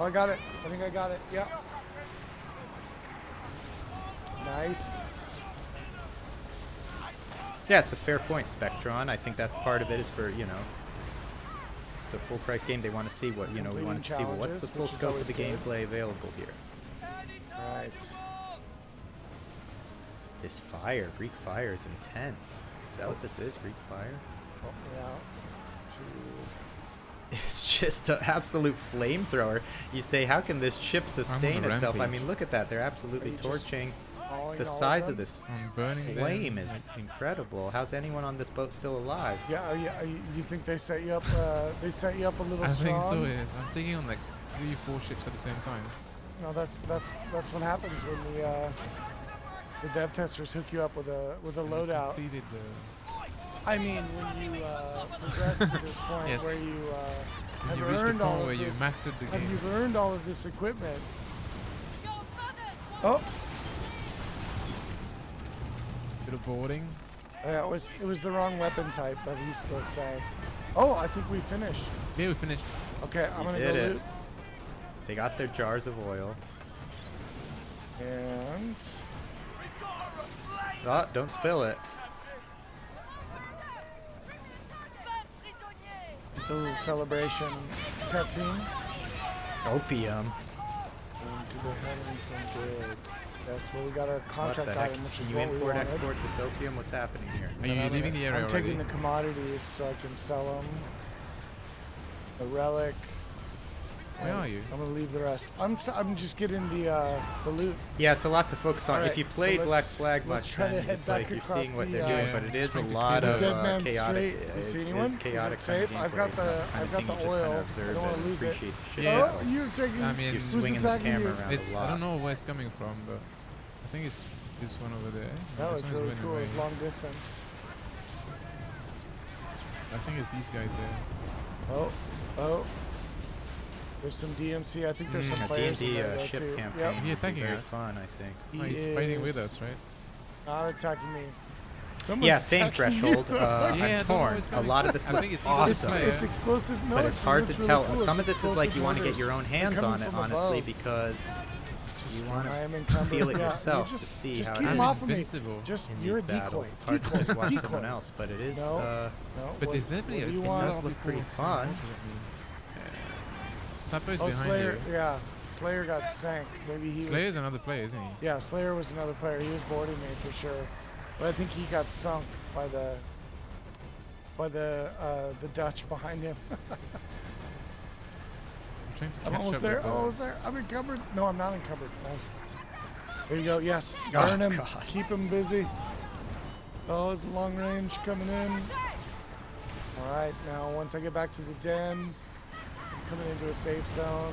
Speaker 17: Oh, I got it. I think I got it. Yep. Nice.
Speaker 1: Yeah, it's a fair point, Spectron. I think that's part of it is for, you know, the full price game. They want to see what, you know, we want to see what's the full scope of the gameplay available here.
Speaker 17: Right.
Speaker 1: This fire, Greek fire is intense. Is that what this is, Greek fire?
Speaker 17: Oh, yeah.
Speaker 1: It's just an absolute flamethrower. You say, how can this ship sustain itself? I mean, look at that. They're absolutely torching. The size of this flame is incredible. How's anyone on this boat still alive?
Speaker 17: Yeah, you think they set you up? They set you up a little
Speaker 16: I
Speaker 17: strong.
Speaker 16: think so. Yes, I'm taking on like 3-4 ships at the same time.
Speaker 17: No, that's what happens when the dev testers hook you up with a loadout. I mean, when you progress to this point
Speaker 16: yes.
Speaker 17: where you have
Speaker 16: you reach
Speaker 17: earned
Speaker 16: the point
Speaker 17: all of
Speaker 16: where
Speaker 17: this,
Speaker 16: you mastered the game.
Speaker 17: and you've earned all of this equipment. Oh.
Speaker 16: Bit of boarding.
Speaker 17: Yeah, it was the wrong weapon type, but he's still saying. Oh, I think we finished.
Speaker 16: Yeah, we finished.
Speaker 17: Okay, I'm gonna go
Speaker 1: did it.
Speaker 17: loot.
Speaker 1: They got their jars of oil.
Speaker 17: And
Speaker 1: oh, don't spill it.
Speaker 17: just a little celebration cutscene.
Speaker 1: Opium.
Speaker 17: Do they have anything good? Yes, well, we got our contract
Speaker 1: What the heck?
Speaker 17: item, which
Speaker 1: Can
Speaker 17: is
Speaker 1: you
Speaker 17: what we
Speaker 1: import,
Speaker 17: wanted.
Speaker 1: export this opium? What's happening here?
Speaker 16: Are you leaving the area
Speaker 17: I'm
Speaker 16: already?
Speaker 17: taking the commodities so I can sell them. The relic.
Speaker 16: Where are you?
Speaker 17: I'm gonna leave the rest. I'm just getting the loot.
Speaker 1: Yeah, it's a lot to focus on.
Speaker 17: All right,
Speaker 1: if you
Speaker 17: so
Speaker 1: played
Speaker 17: let's-
Speaker 1: Black Flag
Speaker 17: let's
Speaker 1: much,
Speaker 17: try to
Speaker 1: then
Speaker 17: head
Speaker 1: it's like
Speaker 17: back
Speaker 1: you're
Speaker 17: across
Speaker 1: seeing what
Speaker 17: the,
Speaker 1: they're doing,
Speaker 16: yeah,
Speaker 1: but it is a
Speaker 16: trying to
Speaker 1: lot
Speaker 16: clear
Speaker 1: of
Speaker 16: the
Speaker 17: Dead Man
Speaker 1: chaotic.
Speaker 17: straight. You see
Speaker 1: It
Speaker 17: anyone?
Speaker 1: is chaotic
Speaker 17: Is it
Speaker 1: kind of
Speaker 17: safe? I've
Speaker 1: gameplay.
Speaker 17: got
Speaker 1: It's
Speaker 17: the-
Speaker 1: not kind
Speaker 17: I've
Speaker 1: of
Speaker 17: got
Speaker 1: thing
Speaker 17: the
Speaker 1: you just kind
Speaker 17: oil.
Speaker 1: of observe
Speaker 17: I don't wanna
Speaker 1: and
Speaker 17: lose it.
Speaker 1: appreciate the shit.
Speaker 16: Yes.
Speaker 17: Oh, you're taking.
Speaker 16: I mean,
Speaker 1: You're
Speaker 17: who's
Speaker 1: swinging this
Speaker 17: attacking
Speaker 1: camera
Speaker 17: you?
Speaker 1: around
Speaker 16: It's
Speaker 1: a lot.
Speaker 16: I don't know where it's coming from, but I think it's this one over there.
Speaker 17: That
Speaker 16: This
Speaker 17: looks
Speaker 16: one is
Speaker 17: really
Speaker 16: running
Speaker 17: cool.
Speaker 16: away.
Speaker 17: It's long distance.
Speaker 16: I think it's these guys there.
Speaker 17: Oh. There's some DMC. I think there's some
Speaker 1: A
Speaker 17: players in
Speaker 1: D&D
Speaker 17: there though,
Speaker 1: ship
Speaker 17: too.
Speaker 1: campaign.
Speaker 17: Yep.
Speaker 16: Is he attacking
Speaker 1: Very
Speaker 16: us?
Speaker 1: fun, I think.
Speaker 16: Oh, he's fighting with us, right?
Speaker 17: Not attacking me. Someone's
Speaker 1: Yeah, same
Speaker 17: attacking
Speaker 1: threshold.
Speaker 17: you.
Speaker 16: Yeah, I
Speaker 1: I'm
Speaker 16: don't know
Speaker 1: torn.
Speaker 16: what's
Speaker 1: A
Speaker 16: coming
Speaker 1: lot of
Speaker 16: from.
Speaker 1: this
Speaker 16: I
Speaker 1: looks
Speaker 16: think it's
Speaker 1: awesome.
Speaker 16: either
Speaker 17: It's explosive. No,
Speaker 1: But it's hard to
Speaker 17: really
Speaker 1: tell.
Speaker 17: cool.
Speaker 1: Some of
Speaker 17: It's
Speaker 1: this is like
Speaker 17: explosive
Speaker 1: you want to get
Speaker 17: mortars.
Speaker 1: your own
Speaker 17: They're
Speaker 1: hands
Speaker 17: coming
Speaker 1: on it,
Speaker 17: from
Speaker 1: honestly,
Speaker 17: above.
Speaker 1: because you want
Speaker 17: I am
Speaker 1: to
Speaker 17: encumbered.
Speaker 1: feel it
Speaker 17: Yeah,
Speaker 1: yourself
Speaker 17: you
Speaker 1: to see
Speaker 17: just
Speaker 1: how
Speaker 17: keep
Speaker 1: it
Speaker 17: them
Speaker 1: is
Speaker 17: off of me.
Speaker 16: invincible.
Speaker 17: Just
Speaker 1: in
Speaker 17: you're a
Speaker 1: these
Speaker 17: decoy.
Speaker 1: battles. It's hard to
Speaker 17: Decoy.
Speaker 1: just watch
Speaker 17: Decoy.
Speaker 1: someone else, but it is.
Speaker 17: No.
Speaker 16: But there's
Speaker 17: what
Speaker 16: definitely
Speaker 17: do
Speaker 16: a
Speaker 17: you
Speaker 16: it
Speaker 17: want?
Speaker 16: does
Speaker 1: look
Speaker 16: look
Speaker 1: pretty
Speaker 16: cool.
Speaker 1: fun.
Speaker 16: Sapper's
Speaker 17: Oh,
Speaker 16: behind
Speaker 17: Slayer.
Speaker 16: you.
Speaker 17: Yeah, Slayer got sank. Maybe he.
Speaker 16: Slayer's another player, isn't he?
Speaker 17: Yeah, Slayer was another player. He was boarding me for sure, but I think he got sunk by the Dutch behind him.
Speaker 16: I'm trying to
Speaker 17: I'm
Speaker 16: catch
Speaker 17: almost
Speaker 16: up
Speaker 17: there.
Speaker 16: with
Speaker 17: Almost there. I'm encumbered. No, I'm not encumbered. Nice. There you go. Yes.
Speaker 1: Oh,
Speaker 17: Burn him.
Speaker 1: God.
Speaker 17: Keep him busy. Oh, it's long range coming in. All right. Now, once I get back to the den, I'm coming into a safe zone.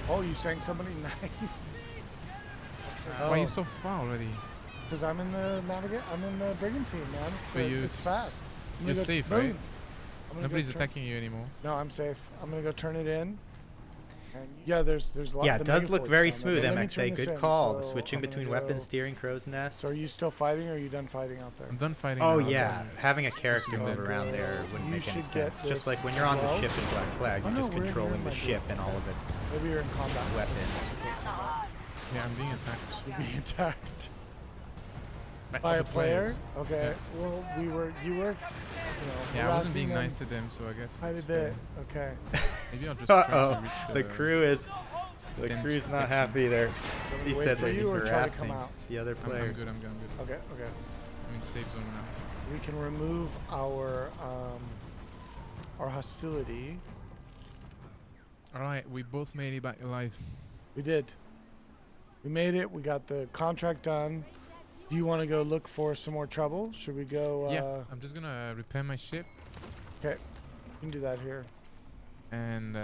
Speaker 17: Oh, you sank somebody? Nice.
Speaker 16: Why are you so far already?
Speaker 17: Because I'm in the I'm in the brigantine, man. It's fast. I'm
Speaker 16: You're
Speaker 17: gonna go-
Speaker 16: safe,
Speaker 17: boom.
Speaker 16: right?
Speaker 17: I'm gonna
Speaker 16: Nobody's
Speaker 17: go
Speaker 16: attacking you anymore.
Speaker 17: No, I'm safe. I'm gonna go turn it in. And yeah, there's a lot.
Speaker 1: Yeah,
Speaker 17: of
Speaker 1: it does look
Speaker 17: megaforts
Speaker 1: very
Speaker 17: down there.
Speaker 1: smooth,
Speaker 17: But let me
Speaker 1: MXA.
Speaker 17: turn this
Speaker 1: Good
Speaker 17: in,
Speaker 1: call.
Speaker 17: so
Speaker 1: Switching
Speaker 17: I'm gonna
Speaker 1: between
Speaker 17: go-
Speaker 1: weapons, steering crow's nest.
Speaker 17: So are you still fighting, or are you done fighting out there?
Speaker 16: I'm done fighting.
Speaker 1: Oh
Speaker 16: now,
Speaker 1: yeah,
Speaker 16: done.
Speaker 1: having a character
Speaker 17: So
Speaker 1: move around there wouldn't
Speaker 17: you
Speaker 1: make any
Speaker 17: should get
Speaker 1: sense. Just
Speaker 17: this
Speaker 1: like when you're on the
Speaker 17: well.
Speaker 1: ship in Black Flag,
Speaker 17: Oh,
Speaker 1: you're
Speaker 17: no,
Speaker 1: just
Speaker 17: we're here,
Speaker 1: controlling the
Speaker 17: my
Speaker 1: ship
Speaker 17: dude.
Speaker 1: and all of its
Speaker 17: Maybe you're in combat.
Speaker 1: weapons.
Speaker 16: Yeah, I'm being attacked.
Speaker 17: You're being attacked
Speaker 16: By
Speaker 17: by a
Speaker 16: other
Speaker 17: player.
Speaker 16: players.
Speaker 17: Okay.
Speaker 16: Yeah.
Speaker 17: Well, you were.
Speaker 16: Yeah, I wasn't being
Speaker 17: harassing
Speaker 16: nice
Speaker 17: them
Speaker 16: to them, so I guess.
Speaker 17: quite a
Speaker 16: it's
Speaker 17: bit.
Speaker 16: fair.
Speaker 17: Okay.
Speaker 16: Maybe I'll just try to
Speaker 1: Uh-oh,
Speaker 16: reach
Speaker 1: the crew is. The
Speaker 16: den
Speaker 1: crew's not
Speaker 16: protection.
Speaker 1: happy there.
Speaker 17: we
Speaker 1: He
Speaker 17: wait
Speaker 1: said
Speaker 17: for
Speaker 1: that
Speaker 17: you
Speaker 1: he's
Speaker 17: or try to
Speaker 1: harassing
Speaker 17: come out?
Speaker 1: the other
Speaker 16: I'm
Speaker 1: players.
Speaker 16: good. I'm good.
Speaker 17: Okay.
Speaker 16: I'm in safe zone now.
Speaker 17: We can remove our hostility.
Speaker 16: All right, we both made it back alive.
Speaker 17: We did. We made it. We got the contract done. Do you want to go look for some more trouble? Should we go?
Speaker 16: Yeah, I'm just gonna repair my ship.
Speaker 17: Okay. You can do that here.
Speaker 16: And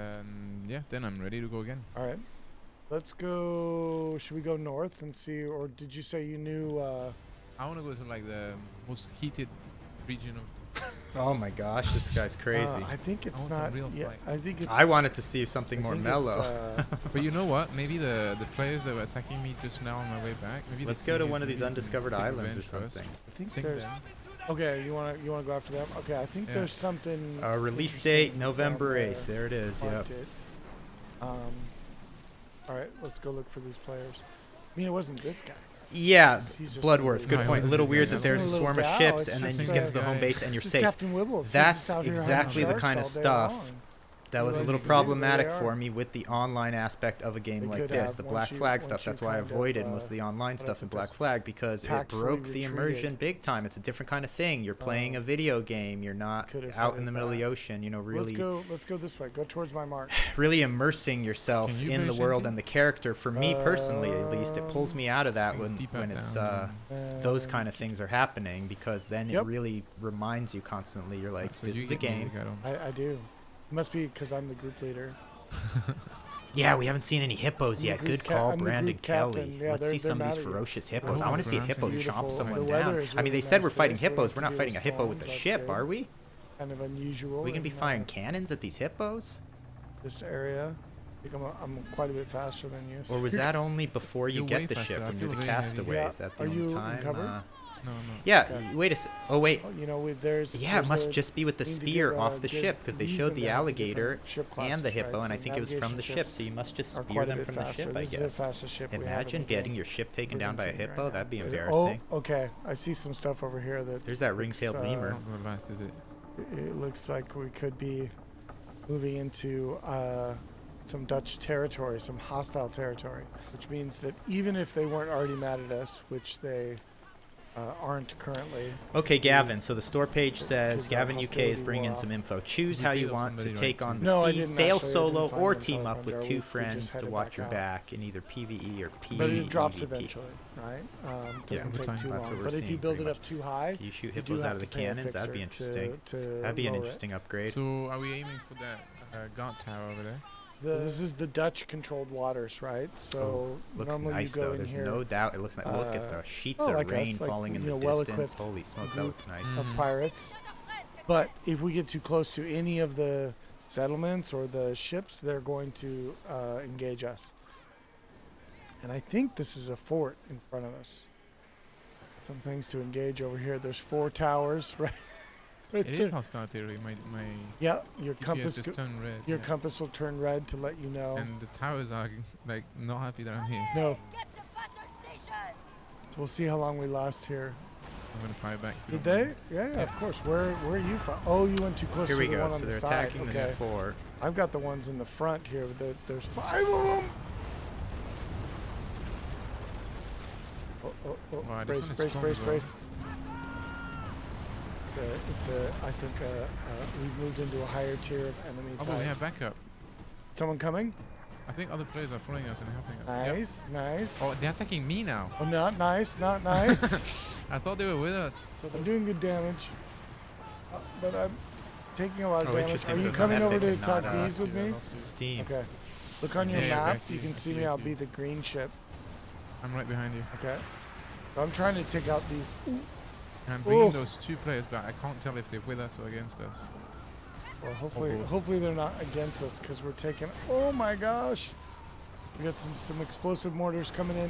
Speaker 16: yeah, then I'm ready to go again.
Speaker 17: All right. Let's go. Should we go north and see? Or did you say you knew?
Speaker 16: I want to go to like the most heated region of.
Speaker 1: Oh my gosh, this guy's crazy.
Speaker 17: I think
Speaker 16: I
Speaker 17: it's
Speaker 16: want some
Speaker 17: not.
Speaker 16: real
Speaker 17: Yeah,
Speaker 16: fight.
Speaker 17: I think it's.
Speaker 1: I wanted to see something
Speaker 17: I
Speaker 1: more
Speaker 17: think
Speaker 1: mellow.
Speaker 16: But you know what? Maybe the players that were attacking me just now on my way back. Maybe
Speaker 1: Let's
Speaker 16: they
Speaker 1: go
Speaker 16: see
Speaker 1: to
Speaker 16: me
Speaker 1: one
Speaker 16: as
Speaker 1: of these
Speaker 16: weak and
Speaker 1: undiscovered
Speaker 16: take
Speaker 1: islands or
Speaker 16: revenge first.
Speaker 1: something.
Speaker 17: I think
Speaker 16: Sink
Speaker 17: there's.
Speaker 16: them.
Speaker 17: Okay, you wanna go after them? Okay, I think there's something.
Speaker 1: Release date November 8th. There it is. Yep.
Speaker 17: All right, let's go look for these players. I mean, it wasn't this guy.
Speaker 1: Yeah,
Speaker 17: He's just
Speaker 1: Bloodworth. Good point. A little weird that there's a swarm of ships and then you get to the home base and you're safe.
Speaker 17: Captain Wibbles.
Speaker 1: That's exactly the kind of stuff that was a little problematic for me with the online aspect of a game like this. The Black Flag stuff. That's why I avoided most of the online stuff in Black Flag, because it broke the immersion big time. It's a different kind of thing. You're playing a video game. You're not out in the middle of the ocean. You know, really.
Speaker 17: Let's go this way. Go towards my mark.
Speaker 1: Really immersing yourself in the world and the character. For me personally, at least, it pulls me out of that when it's those kind of things are happening, because then it really reminds you constantly. You're like, this is a game.
Speaker 17: I do. It must be because I'm the group leader.
Speaker 1: Yeah, we haven't seen any hippos yet. Good call, Brandon Kelly.
Speaker 17: Yeah,
Speaker 1: Let's see some of these ferocious hippos. I want to see a hippo chomp someone down. I mean, they
Speaker 17: really
Speaker 1: said we're
Speaker 17: nice
Speaker 1: fighting
Speaker 17: there, so
Speaker 1: hippos.
Speaker 17: we
Speaker 1: We're
Speaker 17: have
Speaker 1: not
Speaker 17: to
Speaker 1: fighting
Speaker 17: do
Speaker 1: a hippo
Speaker 17: storms,
Speaker 1: with the
Speaker 17: that's
Speaker 1: ship,
Speaker 17: good.
Speaker 1: are we?
Speaker 17: Kind of unusual.
Speaker 1: We can be firing cannons at these hippos?
Speaker 17: This area. I think I'm quite a bit faster than you.
Speaker 1: Or was that only before you get the ship, when you're the castaways? Is that the only time? Yeah, wait a sec. Oh, wait.
Speaker 17: You know, there's.
Speaker 1: Yeah, it must just be with the spear off the ship, because they showed the alligator and the hippo, and I think it was from the ship, so you must just spear them from the ship, I guess. Imagine getting your ship taken down by a hippo. That'd be embarrassing.
Speaker 17: Oh, okay. I see some stuff over here.
Speaker 1: There's that ring-tailed lemur.
Speaker 17: It looks like we could be moving into some Dutch territory, some hostile territory, which means that even if they weren't already mad at us, which they aren't currently.
Speaker 1: Okay, Gavin. So the store page says Gavin UK is bringing in some info. Choose how you want to take on the sea, sail solo, or team up with two friends to watch your back in either PvE or PvP.
Speaker 17: But it drops eventually, right? Doesn't take too long. But if you build it up too high,
Speaker 1: you shoot hippos out of the cannons. That'd be interesting. That'd be an interesting upgrade.
Speaker 16: So are we aiming for that guard tower over there?
Speaker 17: This is the Dutch-controlled waters, right? So
Speaker 1: looks
Speaker 17: normally
Speaker 1: nice
Speaker 17: you go
Speaker 1: though.
Speaker 17: in
Speaker 1: There's
Speaker 17: here,
Speaker 1: no doubt. It looks like look at the sheets of
Speaker 17: like
Speaker 1: rain
Speaker 17: us, like,
Speaker 1: falling in
Speaker 17: you
Speaker 1: the
Speaker 17: know,
Speaker 1: distance. Holy smokes, that looks nice.
Speaker 17: Of pirates, but if we get too close to any of the settlements or the ships, they're going to engage us. And I think this is a fort in front of us. Some things to engage over here. There's 4 towers, right?
Speaker 16: It is hostile territory. My
Speaker 17: yeah, your compass
Speaker 16: just turned red.
Speaker 17: Your compass will turn red to let you know.
Speaker 16: And the towers are like not happy that I'm here.
Speaker 17: No. So we'll see how long we last here.
Speaker 16: I'm gonna fire back.
Speaker 17: Did they? Yeah, of course. Where are you from? Oh, you went too close to the one on the side.
Speaker 1: Here we go. So they're attacking this fort.
Speaker 17: I've got the ones in the front here. There's 5 of them. Oh!
Speaker 16: Wow,
Speaker 17: brace. I think we've moved into a higher tier of enemy type.
Speaker 16: Oh, but we have backup.
Speaker 17: Someone coming?
Speaker 16: I think other players are following us and helping us.
Speaker 17: Nice.
Speaker 16: Oh, they're attacking me now.
Speaker 17: Oh, not nice.
Speaker 16: I thought they were with us.
Speaker 17: So I'm doing good damage, but I'm taking a lot of damage.
Speaker 1: Interesting.
Speaker 17: Are you coming over to talk bees with me?
Speaker 1: Steam.
Speaker 17: Okay. Look on your map. You can see me. I'll be the green ship.
Speaker 16: I'm right behind you.
Speaker 17: Okay. So I'm trying to take out these.
Speaker 16: And I'm bringing those 2 players back. I can't tell if they're with us or against us.
Speaker 17: Well, hopefully they're not against us, because we're taking. Oh my gosh! We got some explosive mortars coming in.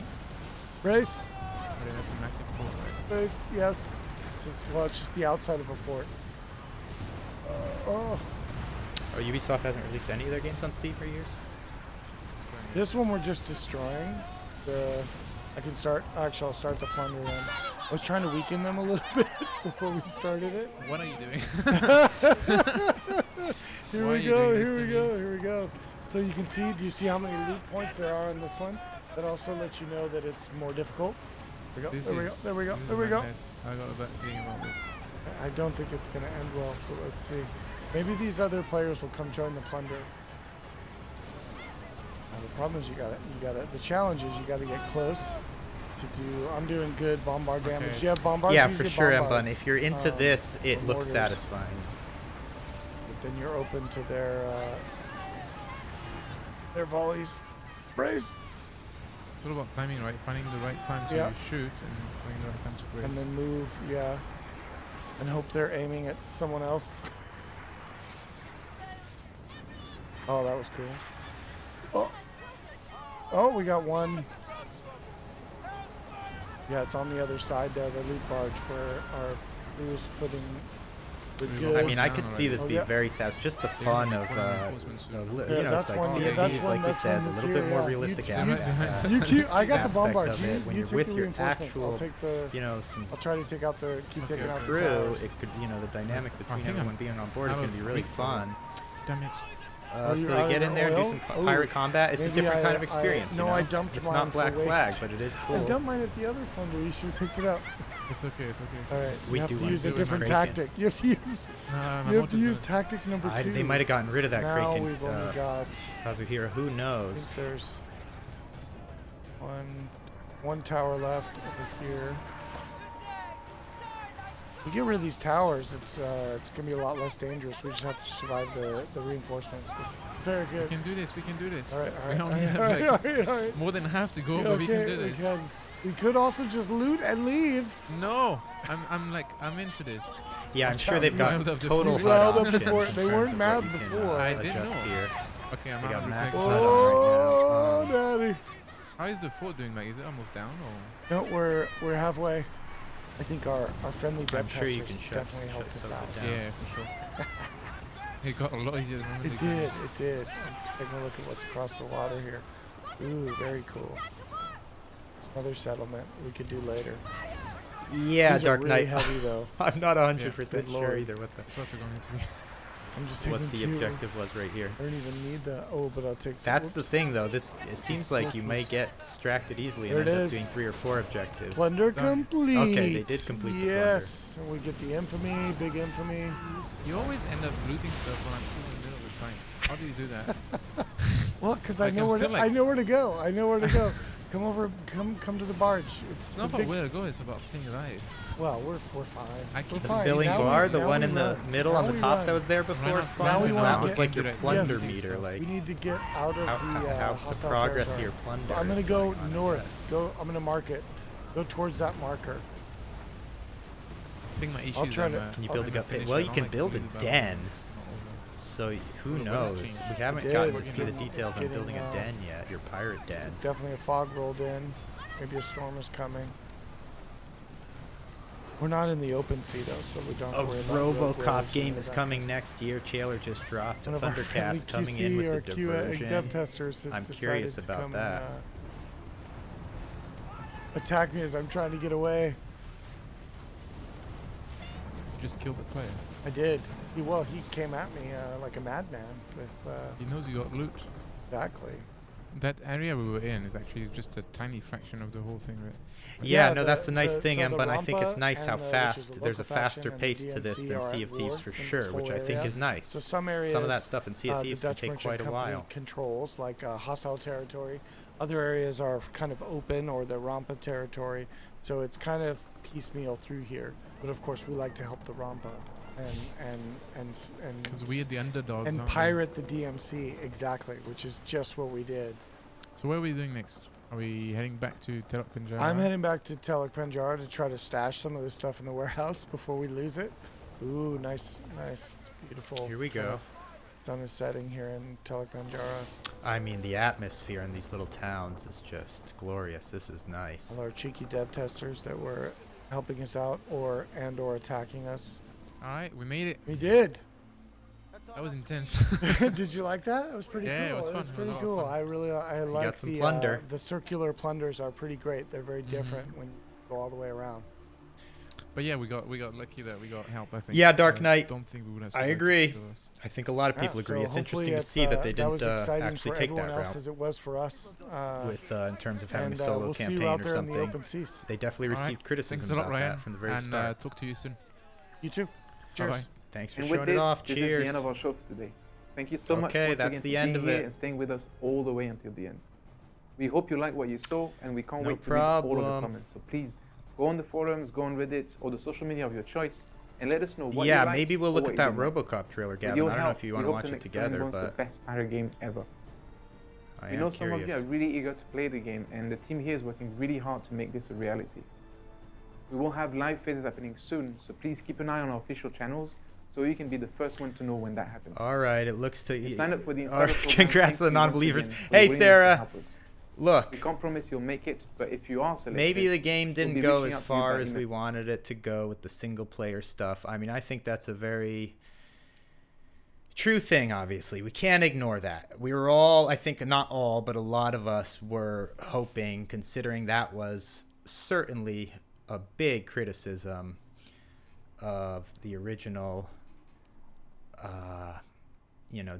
Speaker 17: Brace.
Speaker 16: Yeah, that's a massive fort, right?
Speaker 17: Brace. Yes. It's just the outside of a fort.
Speaker 1: Oh, Ubisoft hasn't released any of their games on Steam for years.
Speaker 17: This one we're just destroying. I can start. Actually, I'll start the plunder then. I was trying to weaken them a little bit before we started it.
Speaker 16: What are you doing?
Speaker 17: Here we go. So you can see. Do you see how many loot points there are on this one? That also lets you know that it's more difficult. There we go.
Speaker 16: I got a bad feeling about this.
Speaker 17: I don't think it's going to end well, but let's see. Maybe these other players will come join the plunder. The problem is you got the challenge is you got to get close to do. I'm doing good bombard damage.
Speaker 1: Okay.
Speaker 17: You have bombards.
Speaker 1: Yeah, for sure, Mbun. If you're into this, it looks satisfying.
Speaker 17: But then you're open to their volleys. Brace.
Speaker 16: It's all about timing, right? Finding the right time to shoot and finding the right time to brace.
Speaker 17: And then move, and hope they're aiming at someone else. Oh, that was cool. Oh, we got one. Yeah, it's on the other side there, the loot barge, where our who's putting the
Speaker 16: We
Speaker 17: good.
Speaker 1: I mean, I could see this
Speaker 17: Oh,
Speaker 1: being
Speaker 17: yeah.
Speaker 1: very sad. It's just the fun of,
Speaker 17: Yeah,
Speaker 1: you know,
Speaker 17: that's
Speaker 1: it's like
Speaker 17: one-
Speaker 1: CFDs,
Speaker 17: that's one-
Speaker 1: like we
Speaker 17: that's
Speaker 1: said,
Speaker 17: one
Speaker 1: a
Speaker 17: that's
Speaker 1: little
Speaker 17: here,
Speaker 1: bit more
Speaker 17: yeah.
Speaker 1: realistic
Speaker 17: You
Speaker 1: aspect
Speaker 17: I got the bombards.
Speaker 1: of it. When
Speaker 17: You
Speaker 1: you're
Speaker 17: take
Speaker 1: with
Speaker 17: the
Speaker 1: your
Speaker 17: reinforcements.
Speaker 1: actual,
Speaker 17: I'll take the.
Speaker 1: you know, some
Speaker 17: I'll try to take out the. Keep taking out the
Speaker 1: crew,
Speaker 17: towers.
Speaker 1: it could, you know, the dynamic between
Speaker 16: think
Speaker 1: everyone
Speaker 16: I'm
Speaker 1: being on board is
Speaker 16: out
Speaker 1: going to
Speaker 16: of
Speaker 1: be really
Speaker 16: meat
Speaker 1: fun.
Speaker 16: Damn it.
Speaker 17: Are you
Speaker 1: So
Speaker 17: out
Speaker 1: they get
Speaker 17: of
Speaker 1: in there and do
Speaker 17: oil?
Speaker 1: some
Speaker 17: Oh,
Speaker 1: pirate combat. It's a
Speaker 17: maybe
Speaker 1: different kind of
Speaker 17: I-
Speaker 1: experience.
Speaker 17: no,
Speaker 1: you know?
Speaker 17: I dumped
Speaker 1: It's
Speaker 17: mine
Speaker 1: not
Speaker 17: for
Speaker 1: Black
Speaker 17: weight.
Speaker 1: Flag, but it is
Speaker 17: I
Speaker 1: cool.
Speaker 17: dumped mine at the other plunder. You should have picked it up.
Speaker 16: It's okay, it's okay. It's
Speaker 17: All
Speaker 16: okay.
Speaker 17: right,
Speaker 1: We
Speaker 17: you have
Speaker 1: do
Speaker 17: to
Speaker 1: want
Speaker 17: use
Speaker 1: to
Speaker 17: a
Speaker 1: do
Speaker 17: different
Speaker 1: some Kraken.
Speaker 17: tactic. You have to use.
Speaker 16: No, my
Speaker 17: You have
Speaker 16: mod
Speaker 17: to
Speaker 16: is
Speaker 17: use
Speaker 16: good.
Speaker 17: tactic number 2.
Speaker 1: They might have gotten rid of that
Speaker 17: now
Speaker 1: Kraken.
Speaker 17: we've only got.
Speaker 1: Kazuhira, who
Speaker 17: I
Speaker 1: knows?
Speaker 17: think there's one tower left over here. We get rid of these towers, it's gonna be a lot less dangerous. We just have to survive the reinforcements. Very good.
Speaker 16: We can do this, we can do this.
Speaker 17: All right, all right.
Speaker 16: We only
Speaker 17: all right,
Speaker 16: have
Speaker 17: all right,
Speaker 16: like
Speaker 17: all right.
Speaker 16: more than half to go,
Speaker 17: Yeah,
Speaker 16: but we can
Speaker 17: okay,
Speaker 16: do this.
Speaker 17: We could also just loot and leave.
Speaker 16: No, I'm into this.
Speaker 1: Yeah, I'm sure they've got
Speaker 16: Riled up the
Speaker 1: total
Speaker 16: food.
Speaker 1: HUD
Speaker 17: Riled up
Speaker 1: options
Speaker 17: before.
Speaker 1: in
Speaker 17: They
Speaker 1: terms
Speaker 17: weren't
Speaker 1: of
Speaker 17: mad
Speaker 1: what you can,
Speaker 17: before.
Speaker 16: I didn't
Speaker 1: adjust
Speaker 16: know.
Speaker 1: here.
Speaker 16: Okay, I'm
Speaker 1: They got
Speaker 16: out
Speaker 1: max
Speaker 16: of
Speaker 1: HUD
Speaker 16: the
Speaker 17: Oh,
Speaker 1: on right now.
Speaker 17: daddy.
Speaker 16: How is the fort doing, Mike? Is it almost down or?
Speaker 17: No, we're halfway. I think our friendly
Speaker 1: I'm
Speaker 17: dev
Speaker 1: sure you
Speaker 17: testers
Speaker 1: can shut
Speaker 17: definitely helped us out.
Speaker 1: it down.
Speaker 16: Yeah, for sure. It got a lot easier than
Speaker 17: It did, it did. I'm taking a look at what's across the water here. Ooh, very cool. It's another settlement we could do later.
Speaker 1: Yeah,
Speaker 17: These
Speaker 1: Dark
Speaker 17: are really
Speaker 1: Knight.
Speaker 17: heavy though.
Speaker 1: I'm not 100%
Speaker 17: Good
Speaker 1: sure
Speaker 17: lord.
Speaker 1: either what the
Speaker 17: I'm just taking
Speaker 1: what the
Speaker 17: two.
Speaker 1: objective was right here.
Speaker 17: I don't even need the. Oh, but I'll take. Some,
Speaker 1: That's the
Speaker 17: whoops.
Speaker 1: thing, though. This it seems
Speaker 17: so
Speaker 1: like you may
Speaker 17: close.
Speaker 1: get distracted easily
Speaker 17: There
Speaker 1: and
Speaker 17: it
Speaker 1: end up
Speaker 17: is.
Speaker 1: doing 3 or 4 objectives.
Speaker 17: Plunder complete.
Speaker 1: Okay, they did complete the plunder.
Speaker 17: Yes, and we get the infamy, big infamy.
Speaker 16: You always end up looting stuff when I'm still in the middle of the fight. How do you do that?
Speaker 17: Well, because
Speaker 16: Like,
Speaker 17: I know
Speaker 16: I'm
Speaker 17: where
Speaker 16: still
Speaker 17: to,
Speaker 16: like-
Speaker 17: I know where to go. I know where to go. Come over, come to the barge. It's
Speaker 16: It's
Speaker 17: the
Speaker 16: not about
Speaker 17: big-
Speaker 16: where to go, it's about staying alive.
Speaker 17: Well, we're fine.
Speaker 16: I
Speaker 17: We're
Speaker 16: keep
Speaker 1: The
Speaker 17: fine.
Speaker 1: filling
Speaker 17: Now
Speaker 1: bar,
Speaker 17: we-
Speaker 1: the
Speaker 17: now
Speaker 1: one
Speaker 17: we
Speaker 1: in the
Speaker 17: run.
Speaker 1: middle
Speaker 17: Now
Speaker 1: on the
Speaker 17: we
Speaker 1: top
Speaker 17: run.
Speaker 1: that was there before
Speaker 16: Now
Speaker 1: spawn,
Speaker 17: we
Speaker 1: that
Speaker 17: wanna
Speaker 1: was
Speaker 17: get-
Speaker 1: like your
Speaker 16: yes,
Speaker 1: plunder
Speaker 16: yes.
Speaker 1: meter, like
Speaker 17: We need to get out of
Speaker 1: how,
Speaker 17: the
Speaker 1: how the
Speaker 17: hostile
Speaker 1: progress of
Speaker 17: territory.
Speaker 1: your plunder.
Speaker 17: I'm gonna
Speaker 1: is
Speaker 17: go
Speaker 1: going on.
Speaker 17: north. I'm gonna mark it. Go towards that marker.
Speaker 16: I think my issue
Speaker 17: I'll
Speaker 16: is
Speaker 17: try
Speaker 16: I'm,
Speaker 17: to-
Speaker 1: Can you
Speaker 16: I'm
Speaker 1: build a
Speaker 16: gonna
Speaker 1: gut pit?
Speaker 16: finish
Speaker 1: Well,
Speaker 16: it
Speaker 1: you
Speaker 16: on,
Speaker 1: can
Speaker 16: like,
Speaker 1: build a
Speaker 16: completely by
Speaker 1: den.
Speaker 16: myself.
Speaker 1: So who
Speaker 16: Well, we're not
Speaker 1: knows?
Speaker 16: changing.
Speaker 1: We haven't
Speaker 17: We
Speaker 1: gotten
Speaker 17: did.
Speaker 1: to see the
Speaker 17: It's
Speaker 1: details on
Speaker 17: getting,
Speaker 1: building a den yet. Your pirate den.
Speaker 17: Definitely a fog rolled in. Maybe a storm is coming. We're not in the open sea though, so we don't
Speaker 1: A
Speaker 17: have to worry about rogue
Speaker 1: RoboCop
Speaker 17: waves or
Speaker 1: game
Speaker 17: any
Speaker 1: is
Speaker 17: of that
Speaker 1: coming
Speaker 17: kind of
Speaker 1: next year. Chandler just dropped.
Speaker 17: One of our friendly
Speaker 1: Thundercats coming
Speaker 17: QC
Speaker 1: in
Speaker 17: or
Speaker 1: with the
Speaker 17: QA
Speaker 1: diversion.
Speaker 17: dev testers has
Speaker 1: I'm
Speaker 17: decided
Speaker 1: curious
Speaker 17: to
Speaker 1: about
Speaker 17: come
Speaker 1: that.
Speaker 17: And, attack me as I'm trying to get away.
Speaker 16: Just killed the player.
Speaker 17: I did. He came at me like a madman with.
Speaker 16: He knows you got loot.
Speaker 17: Exactly.
Speaker 16: That area we were in is actually just a tiny fraction of the whole thing, right?
Speaker 1: Yeah, no, that's the nice thing,
Speaker 17: so the
Speaker 1: but I think it's
Speaker 17: Rampa
Speaker 1: nice how
Speaker 17: and the- which is
Speaker 1: fast
Speaker 17: the
Speaker 1: there's a
Speaker 17: local faction
Speaker 1: faster
Speaker 17: and the
Speaker 1: pace to this
Speaker 17: DMC
Speaker 1: than
Speaker 17: are
Speaker 1: Sea
Speaker 17: at
Speaker 1: of Thieves
Speaker 17: war
Speaker 1: for
Speaker 17: in this
Speaker 1: sure, which
Speaker 17: whole
Speaker 1: I think
Speaker 17: area.
Speaker 1: is nice.
Speaker 17: So some areas,
Speaker 1: some of that stuff in Sea of
Speaker 17: the
Speaker 1: Thieves can
Speaker 17: Dutch
Speaker 1: take
Speaker 17: merchant
Speaker 1: quite a
Speaker 17: company
Speaker 1: while.
Speaker 17: controls, like hostile territory. Other areas are kind of open or the Rampa territory, so it's kind of piecemeal through here. But of course, we like to help the Rampa and
Speaker 16: Because we are the underdogs,
Speaker 17: and
Speaker 16: aren't we?
Speaker 17: pirate the DMC exactly, which is just what we did.
Speaker 16: So what are we doing next? Are we heading back to Telok Penjara?
Speaker 17: I'm heading back to Telok Penjara to try to stash some of this stuff in the warehouse before we lose it. Ooh, nice, beautiful.
Speaker 1: Here we
Speaker 17: kind
Speaker 1: go.
Speaker 17: of sun is setting here in Telok Penjara.
Speaker 1: I mean, the atmosphere in these little towns is just glorious. This is nice.
Speaker 17: All our cheeky dev testers that were helping us out or attacking us.
Speaker 16: All right, we made it.
Speaker 17: We did.
Speaker 16: That was intense.
Speaker 17: Did you like that? It was pretty
Speaker 16: Yeah,
Speaker 17: cool.
Speaker 16: it was fun. It was
Speaker 17: pretty
Speaker 16: a lot of
Speaker 17: cool.
Speaker 16: fun.
Speaker 17: I like
Speaker 1: some
Speaker 17: the
Speaker 1: plunder.
Speaker 17: The circular plunders are pretty great. They're very different when you go all the way around.
Speaker 16: But yeah, we got lucky that we got help. I think.
Speaker 1: Yeah, Dark Knight.
Speaker 16: I don't think we would have.
Speaker 1: I
Speaker 16: survived
Speaker 1: agree.
Speaker 16: if it was-
Speaker 1: I think a lot of people
Speaker 17: Yeah,
Speaker 1: agree.
Speaker 17: so
Speaker 1: It's interesting
Speaker 17: hopefully
Speaker 1: to see that they
Speaker 17: that was
Speaker 1: didn't
Speaker 17: exciting
Speaker 1: actually
Speaker 17: for
Speaker 1: take
Speaker 17: everyone
Speaker 1: that
Speaker 17: else
Speaker 1: route.
Speaker 17: as it was for us.
Speaker 1: With in terms of having a
Speaker 17: and,
Speaker 1: solo
Speaker 17: we'll see you
Speaker 1: campaign
Speaker 17: out
Speaker 1: or
Speaker 17: there in the
Speaker 1: something.
Speaker 17: open seas.
Speaker 1: They definitely
Speaker 16: All right,
Speaker 1: received criticism
Speaker 16: thanks a lot,
Speaker 1: about
Speaker 16: Ryan,
Speaker 1: that from the very
Speaker 16: and
Speaker 1: start.
Speaker 16: talk to you soon.
Speaker 17: You too. Cheers.
Speaker 16: Bye-bye.
Speaker 1: Thanks for
Speaker 15: And with
Speaker 1: showing it
Speaker 15: this,
Speaker 1: off.
Speaker 15: this is
Speaker 1: Cheers.
Speaker 15: the end of our show for today. Thank you so much
Speaker 1: Okay,
Speaker 15: once
Speaker 1: that's
Speaker 15: again
Speaker 1: the
Speaker 15: for
Speaker 1: end
Speaker 15: being
Speaker 1: of
Speaker 15: here
Speaker 1: it.
Speaker 15: and staying with us all the way until the end. We hope you like what you saw, and we can't
Speaker 1: No
Speaker 15: wait to read all of the
Speaker 1: problem.
Speaker 15: comments. So please go on the forums, go on Reddit, or the social media of your choice, and let us know what
Speaker 1: Yeah,
Speaker 15: you like
Speaker 1: maybe we'll
Speaker 15: or
Speaker 1: look
Speaker 15: what
Speaker 1: at that
Speaker 15: you didn't like.
Speaker 1: RoboCop trailer,
Speaker 15: With
Speaker 1: Gavin.
Speaker 15: your
Speaker 1: I don't know
Speaker 15: help,
Speaker 1: if you
Speaker 15: we
Speaker 1: want to
Speaker 15: hope
Speaker 1: watch
Speaker 15: the
Speaker 1: it
Speaker 15: next
Speaker 1: together,
Speaker 15: Dragon Ball's
Speaker 1: but
Speaker 15: the best pirate game ever.
Speaker 1: I
Speaker 15: We know
Speaker 1: am
Speaker 15: some of you are
Speaker 1: curious.
Speaker 15: really eager to play the game, and the team here is working really hard to make this a reality. We will have live phases happening soon, so please keep an eye on our official channels so you can be the first one to know when that happens.
Speaker 1: All right, it looks to
Speaker 15: And sign up for the
Speaker 1: All right,
Speaker 15: Insider program.
Speaker 1: congrats
Speaker 15: Thank
Speaker 1: to the
Speaker 15: you once
Speaker 1: non-believers.
Speaker 15: again for
Speaker 1: Hey,
Speaker 15: your willingness to
Speaker 1: Sarah.
Speaker 15: help us.
Speaker 1: look.
Speaker 15: We can't promise you'll make it, but if you are selected,
Speaker 1: Maybe the game
Speaker 15: we'll
Speaker 1: didn't
Speaker 15: be
Speaker 1: go
Speaker 15: reaching
Speaker 1: as
Speaker 15: out to you
Speaker 1: far
Speaker 15: by
Speaker 1: as we
Speaker 15: email.
Speaker 1: wanted it to go with the single player stuff. I mean, I think that's a very true thing, obviously. We can't ignore that. We were all, I think not all, but a lot of us were hoping, considering that was certainly a big criticism of the original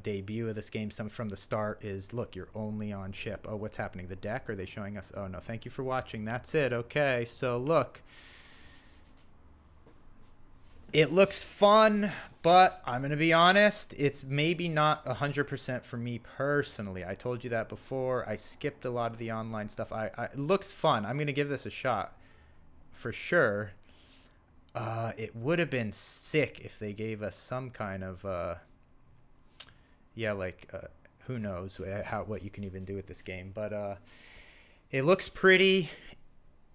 Speaker 1: debut of this game. Some from the start is, look, you're only on ship. Oh, what's happening? The deck? Are they showing us? Oh no, thank you for watching. That's it. Okay, so look, it looks fun, but I'm gonna be honest, it's maybe not 100% for me personally. I told you that before. I skipped a lot of the online stuff. It looks fun. I'm gonna give this a shot for sure. It would have been sick if they gave us some kind of who knows what you can even do with this game, but it looks pretty.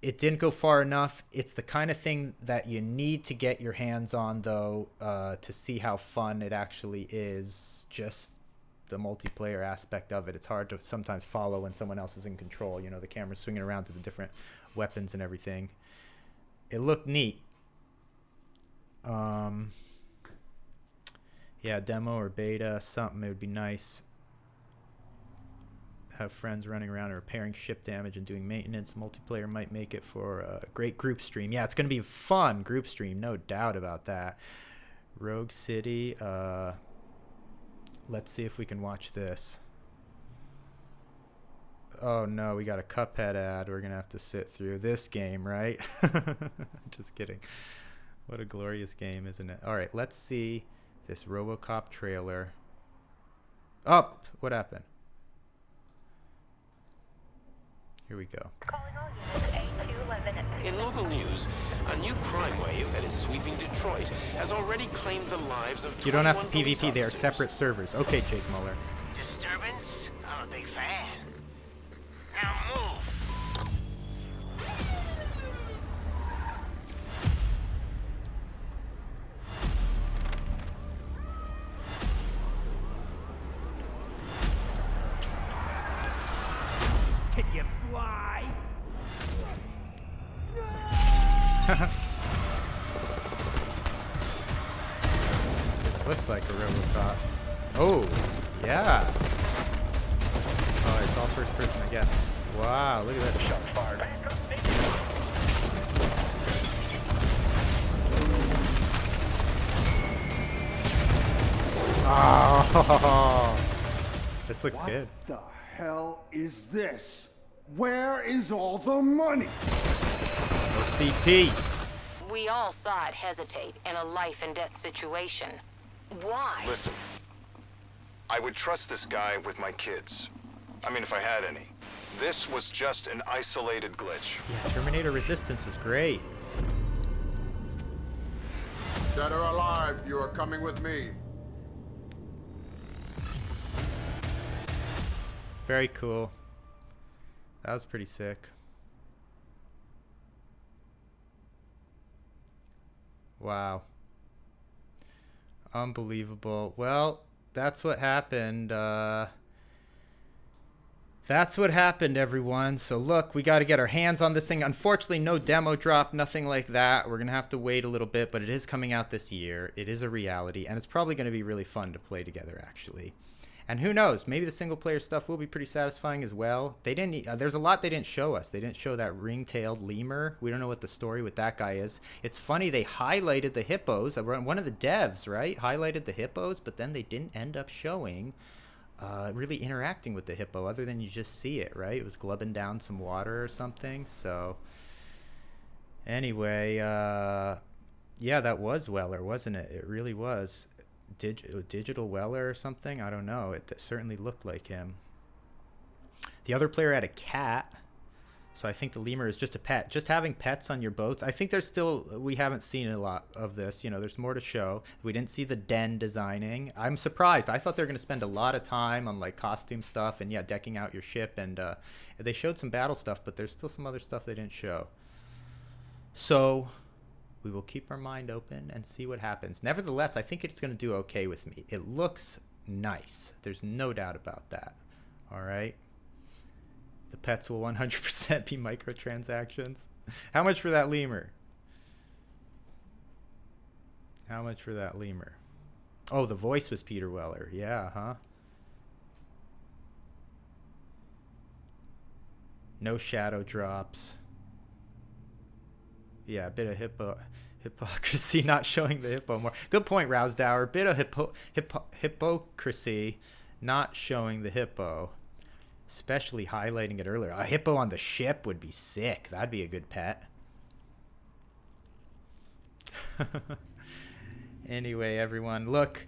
Speaker 1: It didn't go far enough. It's the kind of thing that you need to get your hands on, though, to see how fun it actually is. Just the multiplayer aspect of it. It's hard to sometimes follow when someone else is in control. You know, the camera's swinging around to the different weapons and everything. It looked neat. Yeah, demo or beta, something. It would be nice. Have friends running around and repairing ship damage and doing maintenance. Multiplayer might make it for a great group stream. Yeah, it's going to be a fun group stream, no doubt about that. Rogue City. Let's see if we can watch this. Oh no, we got a Cuphead ad. We're going to have to sit through this game, right? Just kidding. What a glorious game, isn't it? All right, let's see this RoboCop trailer. Oh, what happened? Here we go.
Speaker 18: In local news, a new crime wave that is sweeping Detroit has already claimed the lives of 21
Speaker 1: You don't have to
Speaker 18: police
Speaker 1: PvP. They are
Speaker 18: officers.
Speaker 1: separate servers. Okay, Jake Muller.
Speaker 19: Disturbance? I'm a big fan. Now move.
Speaker 20: Can you fly?
Speaker 1: This looks like a RoboCop. Oh, yeah. Oh, it's all first person, I guess. Wow, look at this. Shot fired. Oh, this looks good.
Speaker 21: What the hell is this? Where is all the money?
Speaker 1: OCP.
Speaker 22: We all saw it hesitate in a life and death situation. Why?
Speaker 23: Listen, I would trust this guy with my kids. I mean, if I had any. This was just an isolated glitch.
Speaker 1: Yeah, Terminator Resistance was great.
Speaker 21: Dead or alive, you are coming with me.
Speaker 1: Very cool. That was pretty sick. Wow. Unbelievable. Well, that's what happened. That's what happened, everyone. So look, we got to get our hands on this thing. Unfortunately, no demo drop, nothing like that. We're going to have to wait a little bit, but it is coming out this year. It is a reality, and it's probably going to be really fun to play together, actually. And who knows, maybe the single player stuff will be pretty satisfying as well. They didn't there's a lot they didn't show us. They didn't show that ring-tailed lemur. We don't know what the story with that guy is. It's funny, they highlighted the hippos. One of the devs, right, highlighted the hippos, but then they didn't end up showing really interacting with the hippo other than you just see it, right? It was glubbing down some water or something. So anyway, yeah, that was Weller, wasn't it? It really was. Digital Weller or something? I don't know. It certainly looked like him. The other player had a cat, so I think the lemur is just a pet. Just having pets on your boats. I think there's still, we haven't seen a lot of this. You know, there's more to show. We didn't see the den designing. I'm surprised. I thought they were going to spend a lot of time on like costume stuff and yeah, decking out your ship. And they showed some battle stuff, but there's still some other stuff they didn't show. So we will keep our mind open and see what happens. Nevertheless, I think it's going to do okay with me. It looks nice. There's no doubt about that. All right. The pets will 100% be microtransactions. How much for that lemur? How much for that lemur? Oh, the voice was Peter Weller. Yeah, huh? No shadow drops. Yeah, a bit of hypocrisy not showing the hippo more. Good point, Rousdower. Bit of hypocrisy not showing the hippo. Especially highlighting it earlier. A hippo on the ship would be sick. That'd be a good pet. Anyway, everyone, look.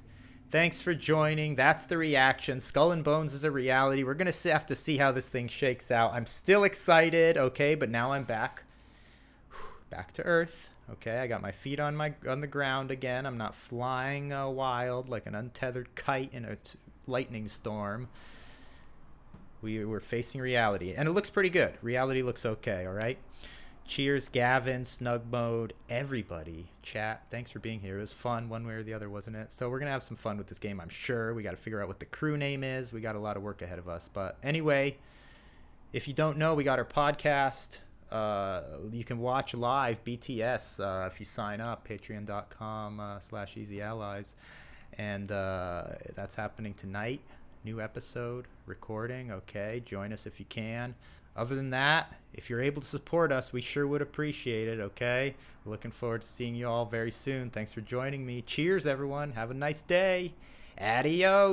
Speaker 1: Thanks for joining. That's the reaction. Skull and Bones is a reality. We're going to have to see how this thing shakes out. I'm still excited, okay? But now I'm back. Back to Earth. Okay, I got my feet on the ground again. I'm not flying wild like an untethered kite in a lightning storm. We're facing reality, and it looks pretty good. Reality looks okay, all right? Cheers, Gavin, Snug Mode, everybody. Chat, thanks for being here. It was fun one way or the other, wasn't it? So we're going to have some fun with this game, I'm sure. We got to figure out what the crew name is. We got a lot of work ahead of us. But anyway, if you don't know, we got our podcast. You can watch live BTS if you sign up, patreon.com/easyallies. And that's happening tonight. New episode, recording, okay? Join us if you can. Other than that, if you're able to support us, we sure would appreciate it, okay? We're looking forward to seeing you all very soon. Thanks for joining me. Cheers, everyone. Have a nice day. Adios.